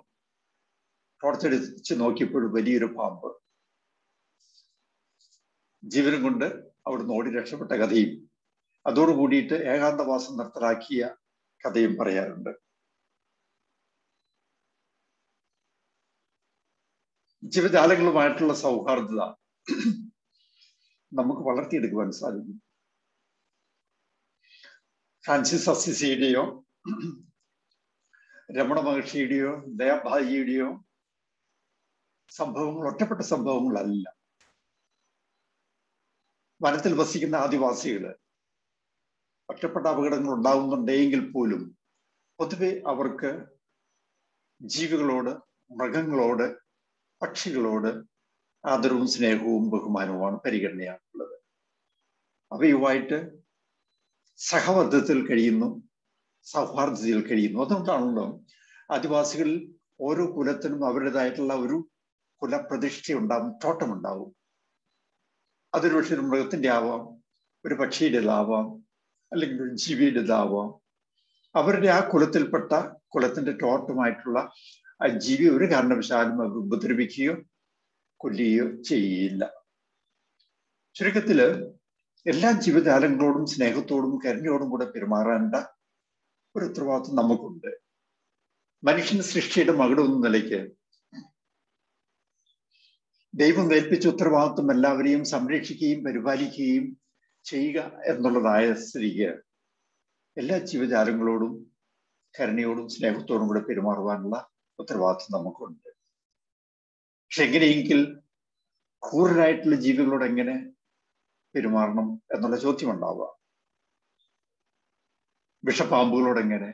ടോർച്ചടിച്ച് നോക്കിയപ്പോൾ വലിയൊരു പാമ്പ്. ജീവനും കൊണ്ട് അവിടുന്ന് ഓടി രക്ഷപ്പെട്ട കഥയും അതോടുകൂടിയിട്ട് ഏകാന്തവാസം നിർത്തലാക്കിയ കഥയും പറയാറുണ്ട്. ജീവജാലങ്ങളുമായിട്ടുള്ള സൗഹാർദ്ദത നമുക്ക് വളർത്തിയെടുക്കുവാൻ സാധിക്കും. ഫ്രാൻസിസ് അസിസിയുടെയോ രമണ മഹർഷിയുടെയോ ദയാഭായിയുടെയോ സംഭവങ്ങൾ ഒറ്റപ്പെട്ട സംഭവങ്ങളല്ല. വനത്തിൽ വസിക്കുന്ന ആദിവാസികള് ഒറ്റപ്പെട്ട അപകടങ്ങൾ ഉണ്ടാകുന്നുണ്ടെങ്കിൽ പോലും പൊതുവെ അവർക്ക് ജീവികളോട്, മൃഗങ്ങളോട്, പക്ഷികളോട് ആദരവും സ്നേഹവും ബഹുമാനവുമാണ്, പരിഗണനയാണുള്ളത്. അവയുമായിട്ട് സഹവർദ്ധത്തിൽ കഴിയുന്നു, സൗഹാർദ്ദത്തിൽ കഴിയുന്നു. അതുകൊണ്ടാണല്ലോ ആദിവാസികളിൽ ഓരോ കുലത്തിനും അവരുടേതായിട്ടുള്ള ഒരു കുലപ്രതിഷ്ഠ ഉണ്ടാവും, തോട്ടമുണ്ടാവും. അതൊരു പക്ഷേ ഒരു മൃഗത്തിന്റെ ആവാം, ഒരു പക്ഷിയുടേതാവാം, അല്ലെങ്കിൽ ഒരു ജീവിയുടേതാവാം. അവരുടെ ആ കുലത്തിൽപ്പെട്ട കുലത്തിന്റെ ടോട്ടമായിട്ടുള്ള ആ ജീവി ഒരു കാരണവശാലും അവർ ഉപദ്രവിക്കുകയോ കൊല്ലുകയോ ചെയ്യില്ല. ചുരുക്കത്തില് എല്ലാ ജീവജാലങ്ങളോടും സ്നേഹത്തോടും കരുണയോടും കൂടെ പെരുമാറേണ്ട ഒരു ഉത്തരവാദിത്വം നമുക്കുണ്ട്. മനുഷ്യൻ സൃഷ്ടിയുടെ മകുടം എന്ന നിലയ്ക്ക് ദൈവം ഏൽപ്പിച്ച ഉത്തരവാദിത്വം എല്ലാവരെയും സംരക്ഷിക്കുകയും പരിപാലിക്കുകയും ചെയ്യുക എന്നുള്ളതായ സ്ഥിതിക്ക് എല്ലാ ജീവജാലങ്ങളോടും കരുണയോടും സ്നേഹത്തോടും കൂടെ പെരുമാറുവാനുള്ള ഉത്തരവാദിത്വം നമുക്കുണ്ട്. പക്ഷെ എങ്ങനെയെങ്കിൽ ക്രൂരരായിട്ടുള്ള ജീവികളോട് എങ്ങനെ പെരുമാറണം എന്നുള്ള ചോദ്യം ഉണ്ടാവുക. വിഷപ്പാമ്പുകളോടെങ്ങനെ,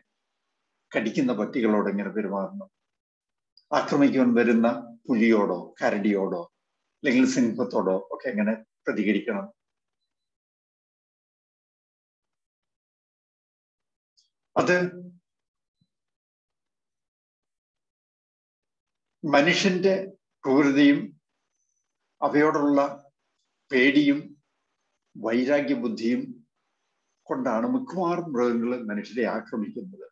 കടിക്കുന്ന പട്ടികളോടെങ്ങനെ പെരുമാറണം, ആക്രമിക്കുവാൻ വരുന്ന പുലിയോടോ കരടിയോടോ അല്ലെങ്കിൽ സിംഹത്തോടോ ഒക്കെ എങ്ങനെ പ്രതികരിക്കണം. അത് മനുഷ്യന്റെ ക്രൂരതയും അവയോടുള്ള പേടിയും വൈരാഗ്യ ബുദ്ധിയും കൊണ്ടാണ് മിക്കവാറും മൃഗങ്ങൾ മനുഷ്യരെ ആക്രമിക്കുന്നത്.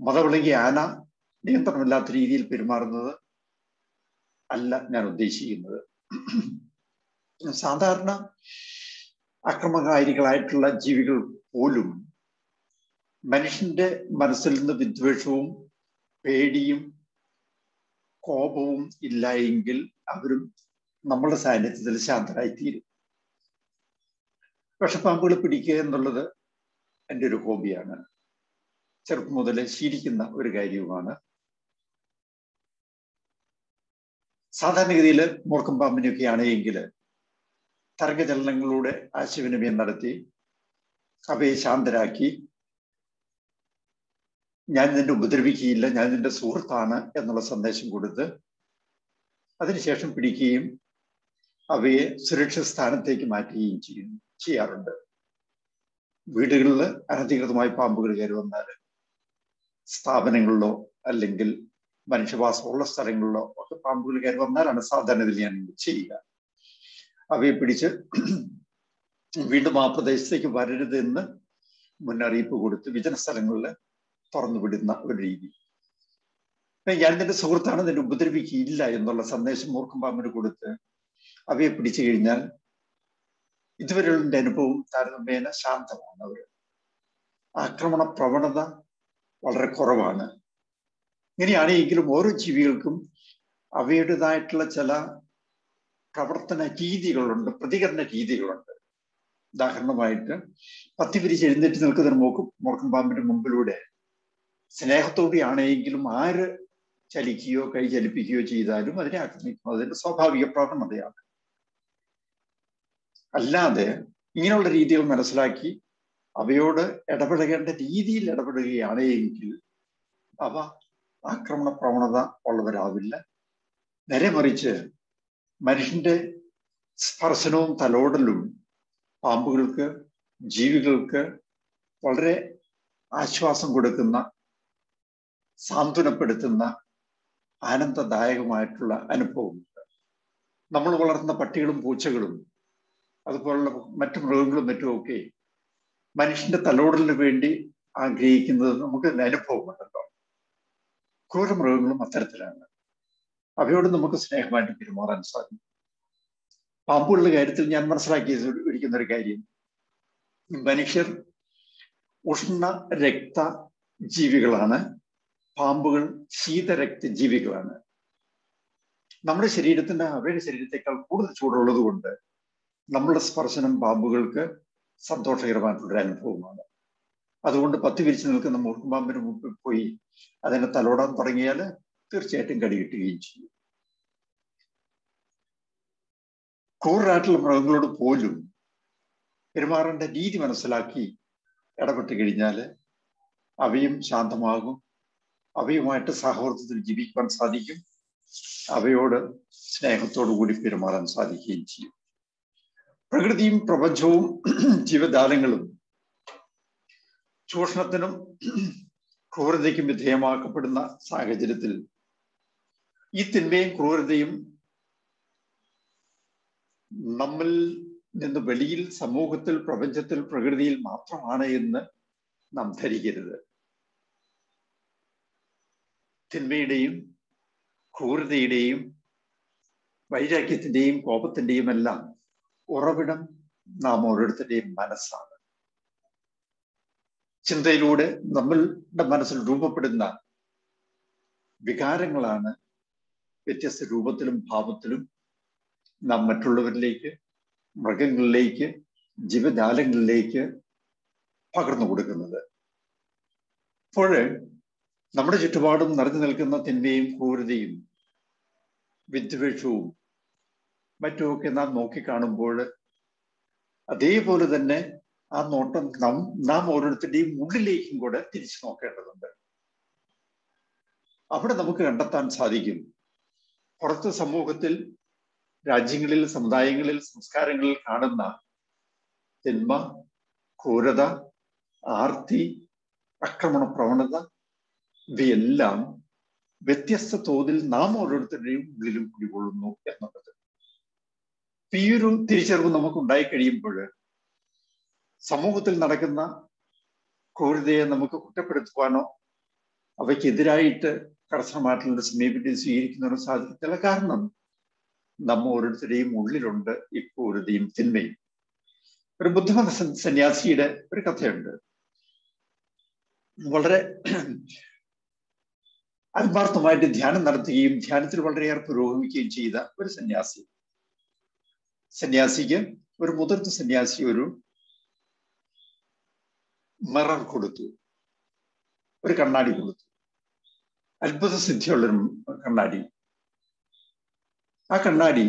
മതവിളകി ആന നിയന്ത്രണമില്ലാത്ത രീതിയിൽ പെരുമാറുന്നത് അല്ല ഞാൻ ഉദ്ദേശിക്കുന്നത്. സാധാരണ അക്രമകാരികളായിട്ടുള്ള ജീവികൾ പോലും മനുഷ്യന്റെ മനസ്സിൽ നിന്ന് വിദ്വേഷവും പേടിയും കോപവും ഇല്ല എങ്കിൽ അവരും നമ്മളുടെ സാന്നിധ്യത്തിൽ ശാന്തരായിത്തീരും. വിഷപ്പാമ്പുകൾ പിടിക്കുക എന്നുള്ളത് എൻ്റെ ഒരു ഹോബിയാണ്. ചെറുപ്പം മുതലേ ശീലിക്കുന്ന ഒരു കാര്യവുമാണ്. സാധാരണഗതിയിൽ മൂർഖം പാമ്പിനെയൊക്കെ ആണെങ്കിൽ തരംഗചലനങ്ങളിലൂടെ ആശയവിനിമയം നടത്തി അവയെ ശാന്തരാക്കി ഞാൻ നിന്നെ ഉപദ്രവിക്കുകയില്ല, ഞാൻ നിന്റെ സുഹൃത്താണ് എന്നുള്ള സന്ദേശം കൊടുത്ത് അതിനുശേഷം പിടിക്കുകയും അവയെ സുരക്ഷിത സ്ഥാനത്തേക്ക് മാറ്റുകയും ചെയ്യാറുണ്ട്. വീടുകളിൽ അനധികൃതമായി പാമ്പുകൾ കയറി വന്നാൽ സ്ഥാപനങ്ങളിലോ അല്ലെങ്കിൽ മനുഷ്യവാസമുള്ള സ്ഥലങ്ങളിലോ ഒക്കെ പാമ്പുകൾ കയറി വന്നാലാണ് സാധാരണ ഇതിൽ ഞാൻ ചെയ്യുക. അവയെ പിടിച്ച് വീണ്ടും ആ പ്രദേശത്തേക്ക് വരരുത് എന്ന് മുന്നറിയിപ്പ് കൊടുത്ത് വിജന സ്ഥലങ്ങളിൽ തുറന്നു വിടുന്ന ഒരു രീതി. ഞാൻ നിന്റെ സുഹൃത്താണ്, നിന്നെ ഉപദ്രവിക്കുകയില്ല എന്നുള്ള സന്ദേശം മൂർഖമ്പാമ്പിന് കൊടുത്ത് അവയെ പിടിച്ചു കഴിഞ്ഞാൽ ഇതുവരെയുള്ള അനുഭവം താരതമ്യേന ശാന്തമാണ്. അവർ ആക്രമണ പ്രവണത വളരെ കുറവാണ്. ഇങ്ങനെയാണെങ്കിലും ഓരോ ജീവികൾക്കും അവയുടേതായിട്ടുള്ള ചില പ്രവർത്തന രീതികളുണ്ട്, പ്രതികരണ രീതികളുണ്ട്. ഉദാഹരണമായിട്ട് പത്തി പിരിച്ച് എഴുന്നേറ്റ് നിൽക്കുന്ന മൂർഖമ്പാമ്പിന്റെ മുമ്പിലൂടെ സ്നേഹത്തോടെയാണെങ്കിലും ആര് ചലിക്കുകയോ കൈ ചലിപ്പിക്കുകയോ ചെയ്താലും അതിനെ ആക്രമിക്കും. അതിന്റെ സ്വാഭാവിക പ്രവണതയാണ്. അല്ലാതെ ഇങ്ങനെയുള്ള രീതികൾ മനസ്സിലാക്കി അവയോട് ഇടപെടേണ്ട രീതിയിൽ ഇടപെടുകയാണ് എങ്കിൽ അവ ആക്രമണ പ്രവണത ഉള്ളവരാവില്ല. നേരെ മറിച്ച് മനുഷ്യന്റെ സ്പർശനവും തലോടലും പാമ്പുകൾക്ക്, ജീവികൾക്ക് വളരെ ആശ്വാസം കൊടുക്കുന്ന, സാന്ത്വനപ്പെടുത്തുന്ന, ആനന്ദദായകമായിട്ടുള്ള അനുഭവമുണ്ട്. നമ്മൾ വളർത്തുന്ന പട്ടികളും പൂച്ചകളും അതുപോലുള്ള മറ്റു മൃഗങ്ങളും മറ്റുമൊക്കെ മനുഷ്യന്റെ തലോടലിന് വേണ്ടി ആഗ്രഹിക്കുന്നത് നമുക്ക് അനുഭവമുണ്ടല്ലോ. ക്രൂരമൃഗങ്ങളും അത്തരത്തിലാണ്. അവയോട് നമുക്ക് സ്നേഹമായിട്ട് പെരുമാറാൻ സാധിക്കും. പാമ്പുകളുടെ കാര്യത്തിൽ ഞാൻ മനസ്സിലാക്കിയിരിക്കുന്ന ഒരു കാര്യം, മനുഷ്യർ ഉഷ്ണ രക്ത ജീവികളാണ്, പാമ്പുകൾ ശീതരക്ത ജീവികളാണ്. നമ്മുടെ ശരീരത്തിന് അവയുടെ ശരീരത്തെക്കാൾ കൂടുതൽ ചൂടുള്ളത് കൊണ്ട് നമ്മളുടെ സ്പർശനം പാമ്പുകൾക്ക് സന്തോഷകരമായിട്ടുള്ളൊരു അനുഭവമാണ്. അതുകൊണ്ട് പത്തി വിരിച്ചു നിൽക്കുന്ന മൂർഖമ്പാമ്പിന് മുമ്പിൽ പോയി അതിനെ തലോടാൻ തുടങ്ങിയാൽ തീർച്ചയായിട്ടും കടികിട്ടുകയും ചെയ്യും. ക്രൂരായിട്ടുള്ള മൃഗങ്ങളോട് പോലും പെരുമാറേണ്ട രീതി മനസ്സിലാക്കി ഇടപെട്ട് കഴിഞ്ഞാൽ അവയും ശാന്തമാകും, അവയുമായിട്ട് സഹവർത്തിത്തിൽ ജീവിക്കുവാൻ സാധിക്കും, അവയോട് സ്നേഹത്തോടു കൂടി പെരുമാറാൻ സാധിക്കുകയും ചെയ്യും. പ്രകൃതിയും പ്രപഞ്ചവും ജീവജാലങ്ങളും ചൂഷണത്തിനും ക്രൂരതയ്ക്കും വിധേയമാക്കപ്പെടുന്ന സാഹചര്യത്തിൽ ഈ തിന്മയും ക്രൂരതയും നമ്മിൽ നിന്ന് വെളിയിൽ, സമൂഹത്തിൽ, പ്രപഞ്ചത്തിൽ, പ്രകൃതിയിൽ മാത്രമാണ് എന്ന് നാം ധരിക്കരുത്. തിന്മയുടെയും ക്രൂരതയുടെയും വൈരാഗ്യത്തിന്റെയും കോപത്തിന്റെയും എല്ലാം ഉറവിടം നാം ഓരോരുത്തരുടെയും മനസ്സാണ്. ചിന്തയിലൂടെ നമ്മളുടെ മനസ്സിൽ രൂപപ്പെടുന്ന വികാരങ്ങളാണ് വ്യത്യസ്ത രൂപത്തിലും ഭാവത്തിലും നാം മറ്റുള്ളവരിലേക്ക്, മൃഗങ്ങളിലേക്ക്, ജീവജാലങ്ങളിലേക്ക് പകർന്നു കൊടുക്കുന്നത്. അപ്പോൾ നമ്മുടെ ചുറ്റുപാടും നിറഞ്ഞു നിൽക്കുന്ന തിന്മയും ക്രൂരതയും വിദ്വേഷവും മറ്റുമൊക്കെ നാം നോക്കിക്കാണുമ്പോൾ അതേപോലെ തന്നെ ആ നോട്ടം നാം ഓരോരുത്തരുടെയും ഉള്ളിലേക്കും കൂടെ തിരിച്ചു നോക്കേണ്ടതുണ്ട്. അവിടെ നമുക്ക് കണ്ടെത്താൻ സാധിക്കും പുറത്ത് സമൂഹത്തിൽ, രാജ്യങ്ങളിൽ, സമുദായങ്ങളിൽ, സംസ്കാരങ്ങളിൽ കാണുന്ന തിന്മ, ക്രൂരത, ആർത്തി, ആക്രമണ പ്രവണത ഇവയെല്ലാം വ്യത്യസ്ത തോതിൽ നാം ഓരോരുത്തരുടെയും ഉള്ളിലും കുടികൊള്ളുന്നു എന്നുള്ളത്. ഈ ഒരു തിരിച്ചറിവ് നമുക്ക് ഉണ്ടായി കഴിയുമ്പോൾ സമൂഹത്തിൽ നടക്കുന്ന ക്രൂരതയെ നമുക്ക് കുറ്റപ്പെടുത്തുവാനോ അവയ്ക്കെതിരായിട്ട് കർശനമായിട്ടുള്ള സമീപനം സ്വീകരിക്കുന്നതിനോ സാധിക്കത്തില്ല. കാരണം നമ്മ ഓരോരുത്തരുടെയും ഉള്ളിലുണ്ട് ഈ ക്രൂരതയും തിന്മയും. ഒരു ബുദ്ധമത സന്യാസിയുടെ ഒരു കഥയുണ്ട്. വളരെ ആത്മാർത്ഥമായിട്ട് ധ്യാനം നടത്തുകയും ധ്യാനത്തിൽ വളരെയേറെ പുരോഗമിക്കുകയും ചെയ്ത ഒരു സന്യാസിക്ക് ഒരു മുതിർന്ന സന്യാസി ഒരു മിറർ കൊടുത്തു, ഒരു കണ്ണാടി കൊടുത്തു. അത്ഭുത സിദ്ധിയുള്ളൊരു കണ്ണാടി. ആ കണ്ണാടി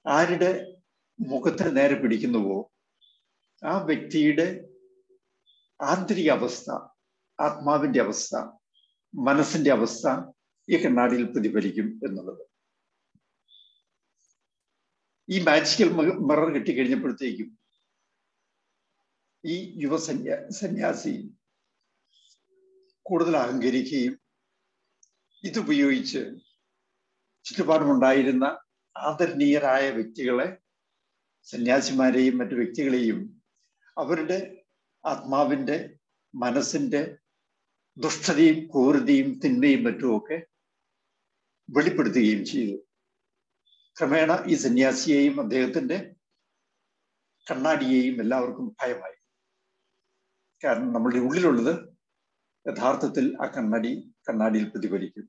ആരുടെ മുഖത്തിന് നേരെ പിടിക്കുന്നുവോ ആ വ്യക്തിയുടെ ആന്തരിക അവസ്ഥ, ആത്മാവിന്റെ അവസ്ഥ, മനസ്സിന്റെ അവസ്ഥ ഈ കണ്ണാടിയിൽ പ്രതിഫലിക്കും എന്നുള്ളത്. ഈ മാജിക്കൽ മിറർ കിട്ടിക്കഴിഞ്ഞപ്പോഴത്തേക്കും ഈ സന്യാസി കൂടുതൽ അഹങ്കരിക്കുകയും ഇതുപയോഗിച്ച് ചുറ്റുപാടുമുണ്ടായിരുന്ന ആദരണീയരായ വ്യക്തികളെ, സന്യാസിമാരെയും മറ്റു വ്യക്തികളെയും അവരുടെ ആത്മാവിന്റെ, മനസ്സിന്റെ ദുഷ്ടതയും ക്രൂരതയും തിന്മയും മറ്റുമൊക്കെ വെളിപ്പെടുത്തുകയും ചെയ്തു. ക്രമേണ ഈ സന്യാസിയെയും അദ്ദേഹത്തിന്റെ കണ്ണാടിയെയും എല്ലാവർക്കും ഭയമായി. കാരണം നമ്മളുടെ ഉള്ളിലുള്ളത് യഥാർത്ഥത്തിൽ ആ കണ്ണാടിയിൽ പ്രതിഫലിക്കും.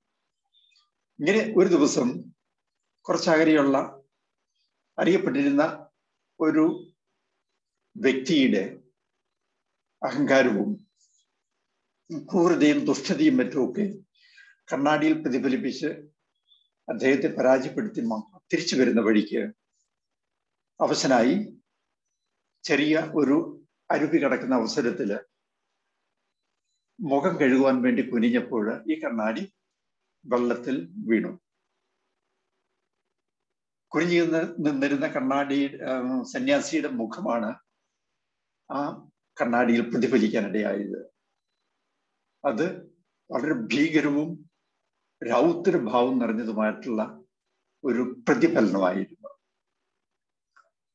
ഇങ്ങനെ ഒരു ദിവസം കുറച്ചകലെയുള്ള അറിയപ്പെട്ടിരുന്ന ഒരു വ്യക്തിയുടെ അഹങ്കാരവും ക്രൂരതയും ദുഷ്ടതയും മറ്റുമൊക്കെ കണ്ണാടിയിൽ പ്രതിഫലിപ്പിച്ച് അദ്ദേഹത്തെ പരാജയപ്പെടുത്തി തിരിച്ചു വരുന്ന വഴിക്ക് അവശനായി ചെറിയ ഒരു അരുവി കിടക്കുന്ന അവസരത്തില് മുഖം കഴുകുവാൻ വേണ്ടി കുനിഞ്ഞപ്പോൾ ഈ കണ്ണാടി വെള്ളത്തിൽ വീണു. കുനിഞ്ഞു നിന്നിരുന്ന സന്യാസിയുടെ മുഖമാണ് ആ കണ്ണാടിയിൽ പ്രതിഫലിക്കാനിടയായത്. അത് വളരെ ഭീകരവും രൗദ്രഭാവം നിറഞ്ഞതുമായിട്ടുള്ള ഒരു പ്രതിഫലനമായിരുന്നു.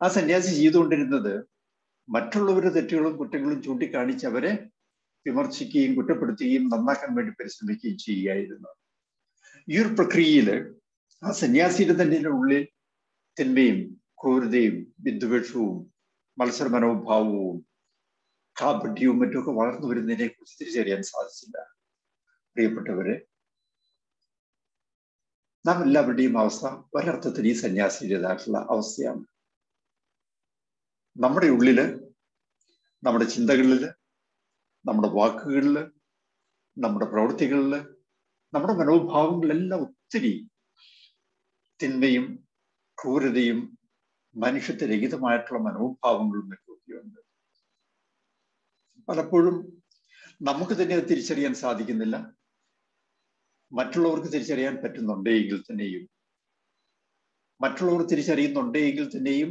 ആ സന്യാസി ചെയ്തുകൊണ്ടിരുന്നത് മറ്റുള്ളവരുടെ തെറ്റുകളും കുറ്റങ്ങളും ചൂണ്ടിക്കാണിച്ച് അവരെ വിമർശിക്കുകയും കുറ്റപ്പെടുത്തുകയും നന്നാക്കാൻ വേണ്ടി പരിശ്രമിക്കുകയും ചെയ്യുകയായിരുന്നു. ഈ ഒരു പ്രക്രിയയില് ആ സന്യാസിയുടെ തന്നെ ഉള്ളിൽ തിന്മയും ക്രൂരതയും വിദ്വേഷവും മത്സര മനോഭാവവും കാപട്യവും മറ്റുമൊക്കെ വളർന്നു വരുന്നതിനെ കുറിച്ച് തിരിച്ചറിയാൻ സാധിച്ചില്ല. പ്രിയപ്പെട്ടവരെ, നാം എല്ലാവരുടെയും അവസ്ഥ ഒരർത്ഥത്തിൽ ഈ സന്യാസിയുടേതായിട്ടുള്ള അവസ്ഥയാണ്. നമ്മുടെ ഉള്ളില്, നമ്മുടെ ചിന്തകളില്, നമ്മുടെ വാക്കുകളില്, നമ്മുടെ പ്രവൃത്തികളില്, നമ്മുടെ മനോഭാവങ്ങളിലെല്ലാം ഒത്തിരി തിന്മയും ക്രൂരതയും മനുഷ്യത്വരഹിതമായിട്ടുള്ള മനോഭാവങ്ങളും ഒക്കെയുണ്ട്. പലപ്പോഴും നമുക്ക് തന്നെ അത് തിരിച്ചറിയാൻ സാധിക്കുന്നില്ല. മറ്റുള്ളവർക്ക് തിരിച്ചറിയാൻ പറ്റുന്നുണ്ടെങ്കിൽ തന്നെയും, മറ്റുള്ളവർ തിരിച്ചറിയുന്നുണ്ടെങ്കിൽ തന്നെയും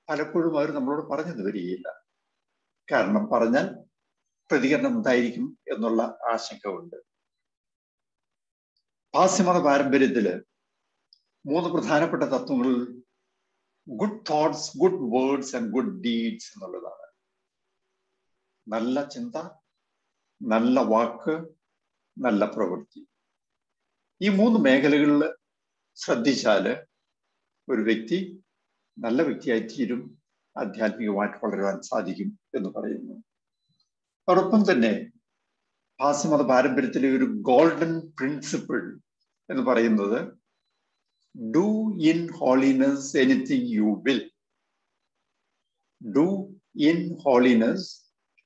പലപ്പോഴും അവർ നമ്മളോട് പറഞ്ഞെന്ന് വരികയില്ല. കാരണം പറഞ്ഞാൽ പ്രതികരണം എന്തായിരിക്കും എന്നുള്ള ആശങ്ക ഉണ്ട്. പാശ്ചിമത പാരമ്പര്യത്തില് 3 പ്രധാനപ്പെട്ട തത്വങ്ങൾ good thoughts, good words and good deeds എന്നുള്ളതാണ്. നല്ല ചിന്ത, നല്ല വാക്ക്, നല്ല പ്രവൃത്തി. ഈ 3 മേഖലകളിൽ ശ്രദ്ധിച്ചാല് ഒരു വ്യക്തി നല്ല വ്യക്തിയായി തീരും, ആധ്യാത്മികമായിട്ട് വളരുവാൻ സാധിക്കും എന്ന് പറയുന്നു. അതോടൊപ്പം തന്നെ പാശ്ചിമത പാരമ്പര്യത്തിലെ ഒരു ഗോൾഡൻ പ്രിൻസിപ്പിൾ എന്ന് പറയുന്നത് do in holiness anything you will. Do in holiness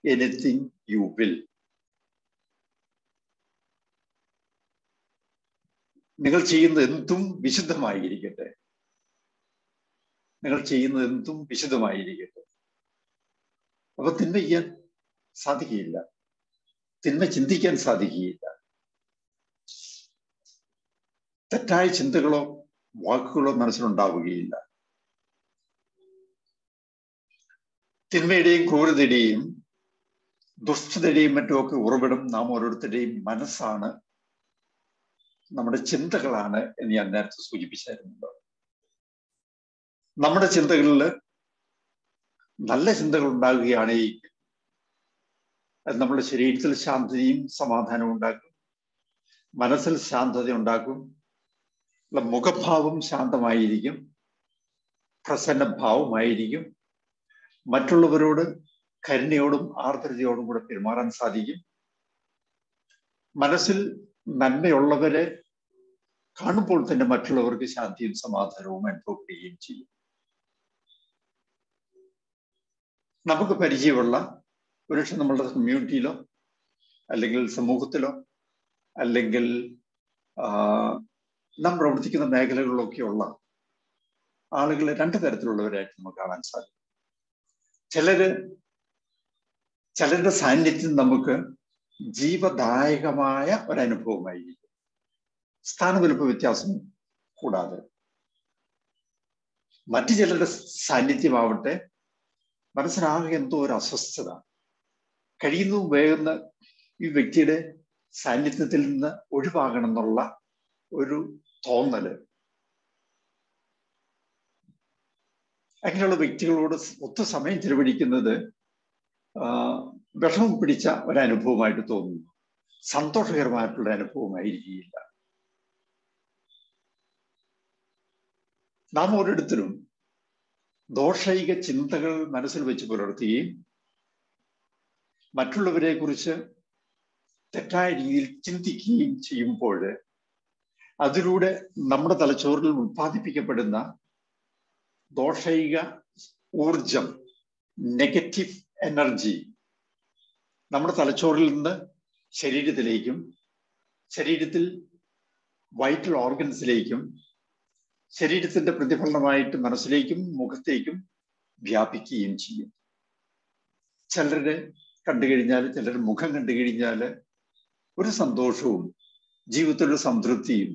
anything you will. നിങ്ങൾ ചെയ്യുന്നത് എന്തും വിശുദ്ധമായിരിക്കട്ടെ. നിങ്ങൾ ചെയ്യുന്നത് എന്തും വിശുദ്ധമായിരിക്കട്ടെ. അപ്പൊ തിന്മ ചെയ്യാൻ സാധിക്കുകയില്ല, തിന്മ ചിന്തിക്കാൻ സാധിക്കുകയില്ല. തെറ്റായ ചിന്തകളോ വാക്കുകളോ മനസ്സിലുണ്ടാവുകയില്ല. തിന്മയുടെയും ക്രൂരതയുടെയും ദുഷ്ടതയുടെയും മറ്റുമൊക്കെ ഉറവിടം നാം ഓരോരുത്തരുടെയും മനസ്സാണ്, നമ്മുടെ ചിന്തകളാണ് എന്ന് ഞാൻ നേരത്തെ സൂചിപ്പിച്ചായിരുന്നു. നമ്മുടെ ചിന്തകളിൽ നല്ല ചിന്തകൾ ഉണ്ടാകുകയാണെങ്കിൽ അത് നമ്മുടെ ശരീരത്തിൽ ശാന്തതയും സമാധാനവും ഉണ്ടാക്കും, മനസ്സിൽ ശാന്തത ഉണ്ടാക്കും, മുഖഭാവം ശാന്തമായിരിക്കും, പ്രസന്നഭാവമായിരിക്കും, മറ്റുള്ളവരോട് കരുണയോടും ആർദ്രതയോടും കൂടെ പെരുമാറാൻ സാധിക്കും. മനസ്സിൽ നന്മയുള്ളവരെ കാണുമ്പോൾ തന്നെ മറ്റുള്ളവർക്ക് ശാന്തിയും സമാധാനവും അനുഭവപ്പെടുകയും ചെയ്യും. നമുക്ക് പരിചയമുള്ള ഒരുപക്ഷെ നമ്മളുടെ കമ്മ്യൂണിറ്റിയിലോ അല്ലെങ്കിൽ സമൂഹത്തിലോ അല്ലെങ്കിൽ നാം പ്രവർത്തിക്കുന്ന മേഖലകളിലൊക്കെയുള്ള ആളുകളെ 2 തരത്തിലുള്ളവരായിട്ട് നമുക്ക് കാണാൻ സാധിക്കും. ചിലരുടെ സാന്നിധ്യം നമുക്ക് ജീവദായകമായ ഒരനുഭവമായിരിക്കും, സ്ഥാനവലുപ്പ വ്യത്യാസം കൂടാതെ. മറ്റു ചിലരുടെ സാന്നിധ്യമാവട്ടെ മനസ്സിനാകെ എന്തോ ഒരു അസ്വസ്ഥത, കഴിയുന്നു വേഗം ഈ വ്യക്തിയുടെ സാന്നിധ്യത്തിൽ നിന്ന് ഒഴിവാകണം എന്നുള്ള ഒരു തോന്നല്. അങ്ങനെയുള്ള വ്യക്തികളോട് ഒത്തു സമയം ചെലവഴിക്കുന്നത് വിഷമം പിടിച്ച ഒരനുഭവമായിട്ട് തോന്നുന്നു, സന്തോഷകരമായിട്ടുള്ള അനുഭവമായിരിക്കില്ല. നാം ഓരോരുത്തരും ദോഷൈക ചിന്തകൾ മനസ്സിൽ വെച്ച് പുലർത്തുകയും മറ്റുള്ളവരെ കുറിച്ച് തെറ്റായ രീതിയിൽ ചിന്തിക്കുകയും ചെയ്യുമ്പോൾ അതിലൂടെ നമ്മുടെ തലച്ചോറിൽ ഉത്പാദിപ്പിക്കപ്പെടുന്ന ദോഷൈക ഊർജം, നെഗറ്റീവ് എനർജി നമ്മുടെ തലച്ചോറിൽ നിന്ന് ശരീരത്തിലേക്കും ശരീരത്തിൽ വൈറ്റൽ ഓർഗൻസിലേക്കും ശരീരത്തിന്റെ പ്രതിഫലനമായിട്ട് മനസ്സിലേക്കും മുഖത്തേക്കും വ്യാപിക്കുകയും ചെയ്യും. ചിലരുടെ കണ്ടു കഴിഞ്ഞാൽ, ചിലരുടെ മുഖം കണ്ടു കഴിഞ്ഞാൽ ഒരു സന്തോഷവും ജീവിതത്തിലൊരു സംതൃപ്തിയും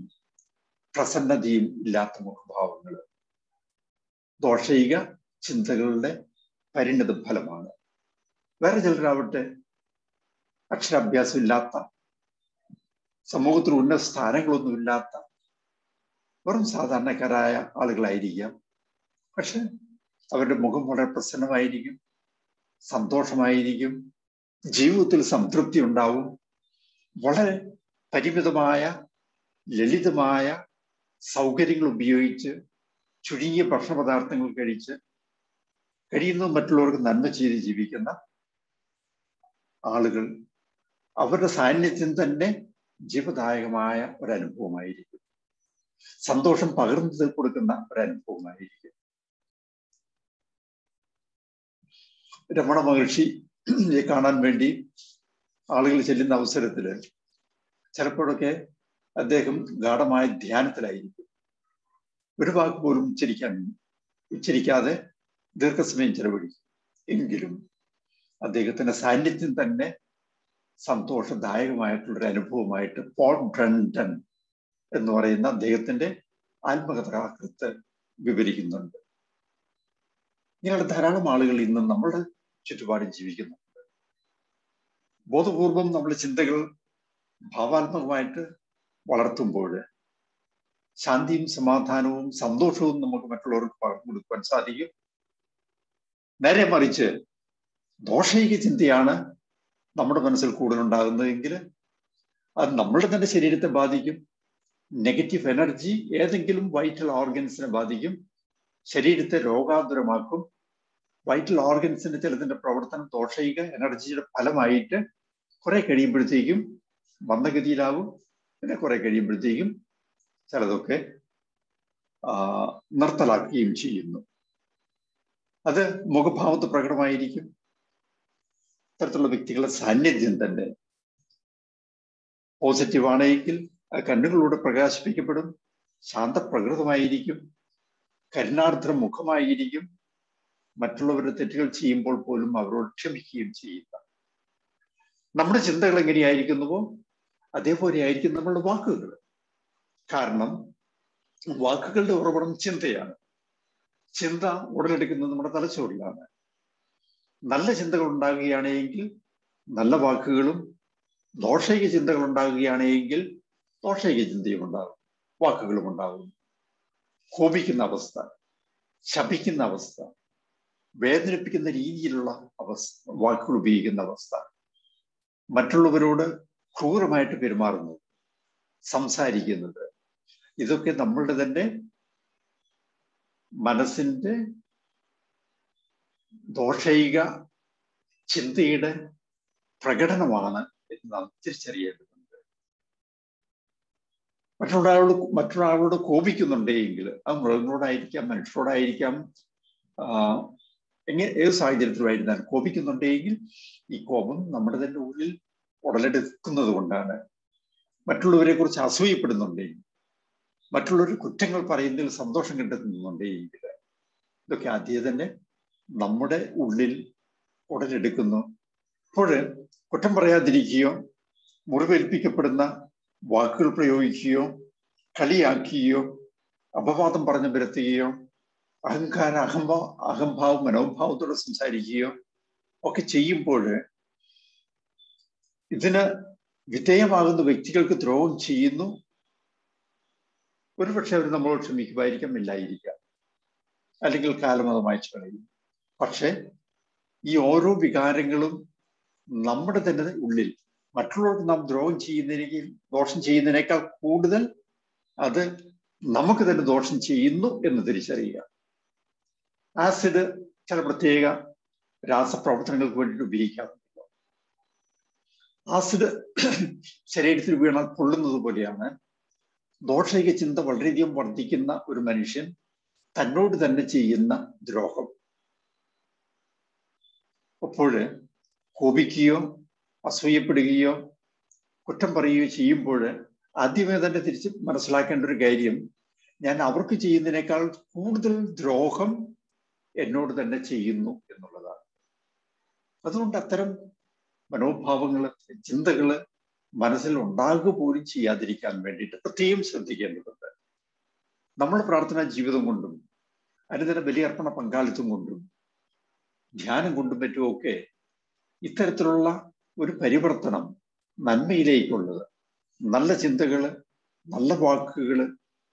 പ്രസന്നതയും ഇല്ലാത്ത മുഖഭാവങ്ങൾ ദോഷൈക ചിന്തകളുടെ പരിണിത ഫലമാണ്. വേറെ ചിലരാവട്ടെ അക്ഷരാഭ്യാസം ഇല്ലാത്ത, സമൂഹത്തിൽ ഉന്നത സ്ഥാനങ്ങളൊന്നുമില്ലാത്ത വെറും സാധാരണക്കാരായ ആളുകളായിരിക്കാം. പക്ഷെ അവരുടെ മുഖം വളരെ പ്രസന്നമായിരിക്കും, സന്തോഷമായിരിക്കും, ജീവിതത്തിൽ സംതൃപ്തി ഉണ്ടാവും. വളരെ പരിമിതമായ ലളിതമായ സൗകര്യങ്ങൾ ഉപയോഗിച്ച് ചുരുങ്ങിയ ഭക്ഷണ പദാർത്ഥങ്ങൾ കഴിച്ച് കഴിയുന്ന മറ്റുള്ളവർക്ക് നന്മ ചെയ്ത് ജീവിക്കുന്ന ആളുകൾ, അവരുടെ സാന്നിധ്യം തന്നെ ജീവദായകമായ ഒരനുഭവമായിരിക്കും, സന്തോഷം പകർന്നു കൊടുക്കുന്ന ഒരനുഭവമായിരിക്കും. രമണ മഹർഷിയെ കാണാൻ വേണ്ടി ആളുകൾ ചെല്ലുന്ന അവസരത്തിൽ ചിലപ്പോഴൊക്കെ അദ്ദേഹം ഗാഠമായ ധ്യാനത്തിലായിരിക്കും. ഒരു വാക്ക് പോലും ഉച്ചരിക്കാതെ ദീർഘസമയം ചെലവഴിക്കും. എങ്കിലും അദ്ദേഹത്തിന്റെ സാന്നിധ്യം തന്നെ സന്തോഷദായകമായിട്ടുള്ളൊരു അനുഭവമായിട്ട് പോൾ ബ്രണ്ടൻ എന്ന് പറയുന്ന അദ്ദേഹത്തിന്റെ ആത്മകഥാകൃത്ത് വിവരിക്കുന്നുണ്ട്. ഇങ്ങനെയുള്ള ധാരാളം ആളുകൾ ഇന്ന് നമ്മളുടെ ചുറ്റുപാടും ജീവിക്കുന്നുണ്ട്. ബോധപൂർവം നമ്മുടെ ചിന്തകൾ ഭാവാത്മകമായിട്ട് വളർത്തുമ്പോൾ ശാന്തിയും സമാധാനവും സന്തോഷവും നമുക്ക് മറ്റുള്ളവർക്ക് പകർന്നു കൊടുക്കുവാൻ സാധിക്കും. നേരെ മറിച്ച് ദോഷൈക ചിന്തയാണ് നമ്മുടെ മനസ്സിൽ കൂടുതലുണ്ടാകുന്നതെങ്കിൽ അത് നമ്മളുടെ തന്നെ ശരീരത്തെ ബാധിക്കും. നെഗറ്റീവ് എനർജി ഏതെങ്കിലും വൈറ്റൽ ഓർഗൻസിനെ ബാധിക്കും, ശരീരത്തെ രോഗാതുരമാക്കും. വൈറ്റൽ ഓർഗൻസിന്റെ ചിലതിന്റെ പ്രവർത്തനം ദോഷൈക എനർജിയുടെ ഫലമായിട്ട് കുറെ കഴിയുമ്പോഴത്തേക്കും മന്ദഗതിയിലാവും. പിന്നെ കുറെ കഴിയുമ്പോഴത്തേക്കും ചിലതൊക്കെ നിർത്തലാക്കുകയും ചെയ്യുന്നു. അത് മുഖഭാവത്ത് പ്രകടമായിരിക്കും. ഇത്തരത്തിലുള്ള വ്യക്തികളുടെ സാന്നിധ്യം തന്നെ പോസിറ്റീവ് ആണെങ്കിൽ കണ്ണുകളിലൂടെ പ്രകാശിപ്പിക്കപ്പെടും, ശാന്തപ്രകൃതമായിരിക്കും, കരുണാർദ്ര മുഖമായിരിക്കും, മറ്റുള്ളവരുടെ തെറ്റുകൾ ചെയ്യുമ്പോൾ പോലും അവരോട് ക്ഷമിക്കുകയും ചെയ്യുക. നമ്മുടെ ചിന്തകൾ എങ്ങനെയായിരിക്കുന്നുവോ അതേപോലെ ആയിരിക്കും നമ്മളുടെ വാക്കുകൾ. കാരണം വാക്കുകളുടെ ഉറവിടം ചിന്തയാണ്. ചിന്ത ഉടലെടുക്കുന്നത് നമ്മുടെ തലച്ചോറിലാണ്. നല്ല ചിന്തകൾ ഉണ്ടാകുകയാണെങ്കിൽ നല്ല വാക്കുകളും, ദോഷൈക ചിന്തകൾ ഉണ്ടാകുകയാണെങ്കിൽ ദോഷൈക ചിന്തയും ഉണ്ടാകും, വാക്കുകളും ഉണ്ടാകും. കോപിക്കുന്ന അവസ്ഥ, ശപിക്കുന്ന അവസ്ഥ, വേദനിപ്പിക്കുന്ന രീതിയിലുള്ള വാക്കുകൾ ഉപയോഗിക്കുന്ന അവസ്ഥ, മറ്റുള്ളവരോട് ക്രൂരമായിട്ട് പെരുമാറുന്നത്, സംസാരിക്കുന്നത്, ഇതൊക്കെ നമ്മളുടെ തന്നെ മനസ്സിന്റെ ദോഷൈക ചിന്തയുടെ പ്രകടനമാണ് എന്ന് നാം തിരിച്ചറിയേണ്ടതുണ്ട്. മറ്റൊരാളോട് കോപിക്കുന്നുണ്ടെങ്കിൽ അത് മൃഗങ്ങളോടായിരിക്കാം, മനുഷ്യരോടായിരിക്കാം, ഏത് സാഹചര്യത്തിലുമായിരുന്നാലും കോപിക്കുന്നുണ്ടെങ്കിൽ ഈ കോപം നമ്മുടെ തന്നെ ഉള്ളിൽ ഉടലെടുക്കുന്നത് കൊണ്ടാണ്. മറ്റുള്ളവരെ കുറിച്ച് അസൂയപ്പെടുന്നുണ്ടെങ്കിൽ, മറ്റുള്ളവർ കുറ്റങ്ങൾ പറയുന്നതിൽ സന്തോഷം കണ്ടെത്തുന്നുണ്ടെങ്കിൽ ഇതൊക്കെ ആദ്യം തന്നെ നമ്മുടെ ഉള്ളിൽ ഉടലെടുക്കുന്നു. അപ്പോൾ കുറ്റം പറയാതിരിക്കുകയോ മുറിവേൽപ്പിക്കപ്പെടുന്ന വാക്കുകൾ പ്രയോഗിക്കുകയോ കളിയാക്കുകയോ അപവാദം പറഞ്ഞു വരുത്തുകയോ അഹംഭാവം മനോഭാവത്തോടെ സംസാരിക്കുകയോ ഒക്കെ ചെയ്യുമ്പോൾ ഇതിന് വിധേയമാകുന്ന വ്യക്തികൾക്ക് ദ്രോഹം ചെയ്യുന്നു. ഒരുപക്ഷെ അവർ നമ്മളോട് ക്ഷമിക്കുമായിരിക്കാം, ഇല്ലായിരിക്കാം, അല്ലെങ്കിൽ കാലമതമായി കളയും. പക്ഷെ ഈ ഓരോ വികാരങ്ങളും നമ്മുടെ തന്നെ ഉള്ളിൽ മറ്റുള്ളവർക്ക് നാം ദോഷം ചെയ്യുന്നതിനേക്കാൾ കൂടുതൽ അത് നമുക്ക് തന്നെ ദോഷം ചെയ്യുന്നു എന്ന് തിരിച്ചറിയുക. ആസിഡ് ചില പ്രത്യേക രാസപ്രവർത്തനങ്ങൾക്ക് വേണ്ടിയിട്ട് ഉപയോഗിക്കാറുണ്ട്. ആസിഡ് ശരീരത്തിൽ വീണാൽ പൊള്ളുന്നത് പോലെയാണ് ദോഷൈക ചിന്ത വളരെയധികം വർദ്ധിക്കുന്ന ഒരു മനുഷ്യൻ തന്നോട് തന്നെ ചെയ്യുന്ന ദ്രോഹം. അപ്പോൾ കോപിക്കുകയോ അസൂയപ്പെടുകയോ കുറ്റം പറയുകയോ ചെയ്യുമ്പോൾ ആദ്യമേ തന്നെ തിരിച്ച് മനസ്സിലാക്കേണ്ട ഒരു കാര്യം, ഞാൻ അവർക്ക് ചെയ്യുന്നതിനേക്കാൾ കൂടുതൽ ദ്രോഹം എന്നോട് തന്നെ ചെയ്യുന്നു എന്നുള്ളതാണ്. അതുകൊണ്ട് അത്തരം മനോഭാവങ്ങള്, ചിന്തകള് മനസ്സിൽ ഉണ്ടാകുക പോലും ചെയ്യാതിരിക്കാൻ വേണ്ടിയിട്ട് പ്രത്യേകം ശ്രദ്ധിക്കേണ്ടതുണ്ട്. നമ്മുടെ പ്രാർത്ഥനാ ജീവിതം കൊണ്ടും അനുദിന ബലിയർപ്പണ പങ്കാളിത്തം കൊണ്ടും ധ്യാനം കൊണ്ടും മറ്റുമൊക്കെ ഇത്തരത്തിലുള്ള ഒരു പരിവർത്തനം നന്മയിലേക്കുള്ളത്, നല്ല ചിന്തകള്, നല്ല വാക്കുകള്,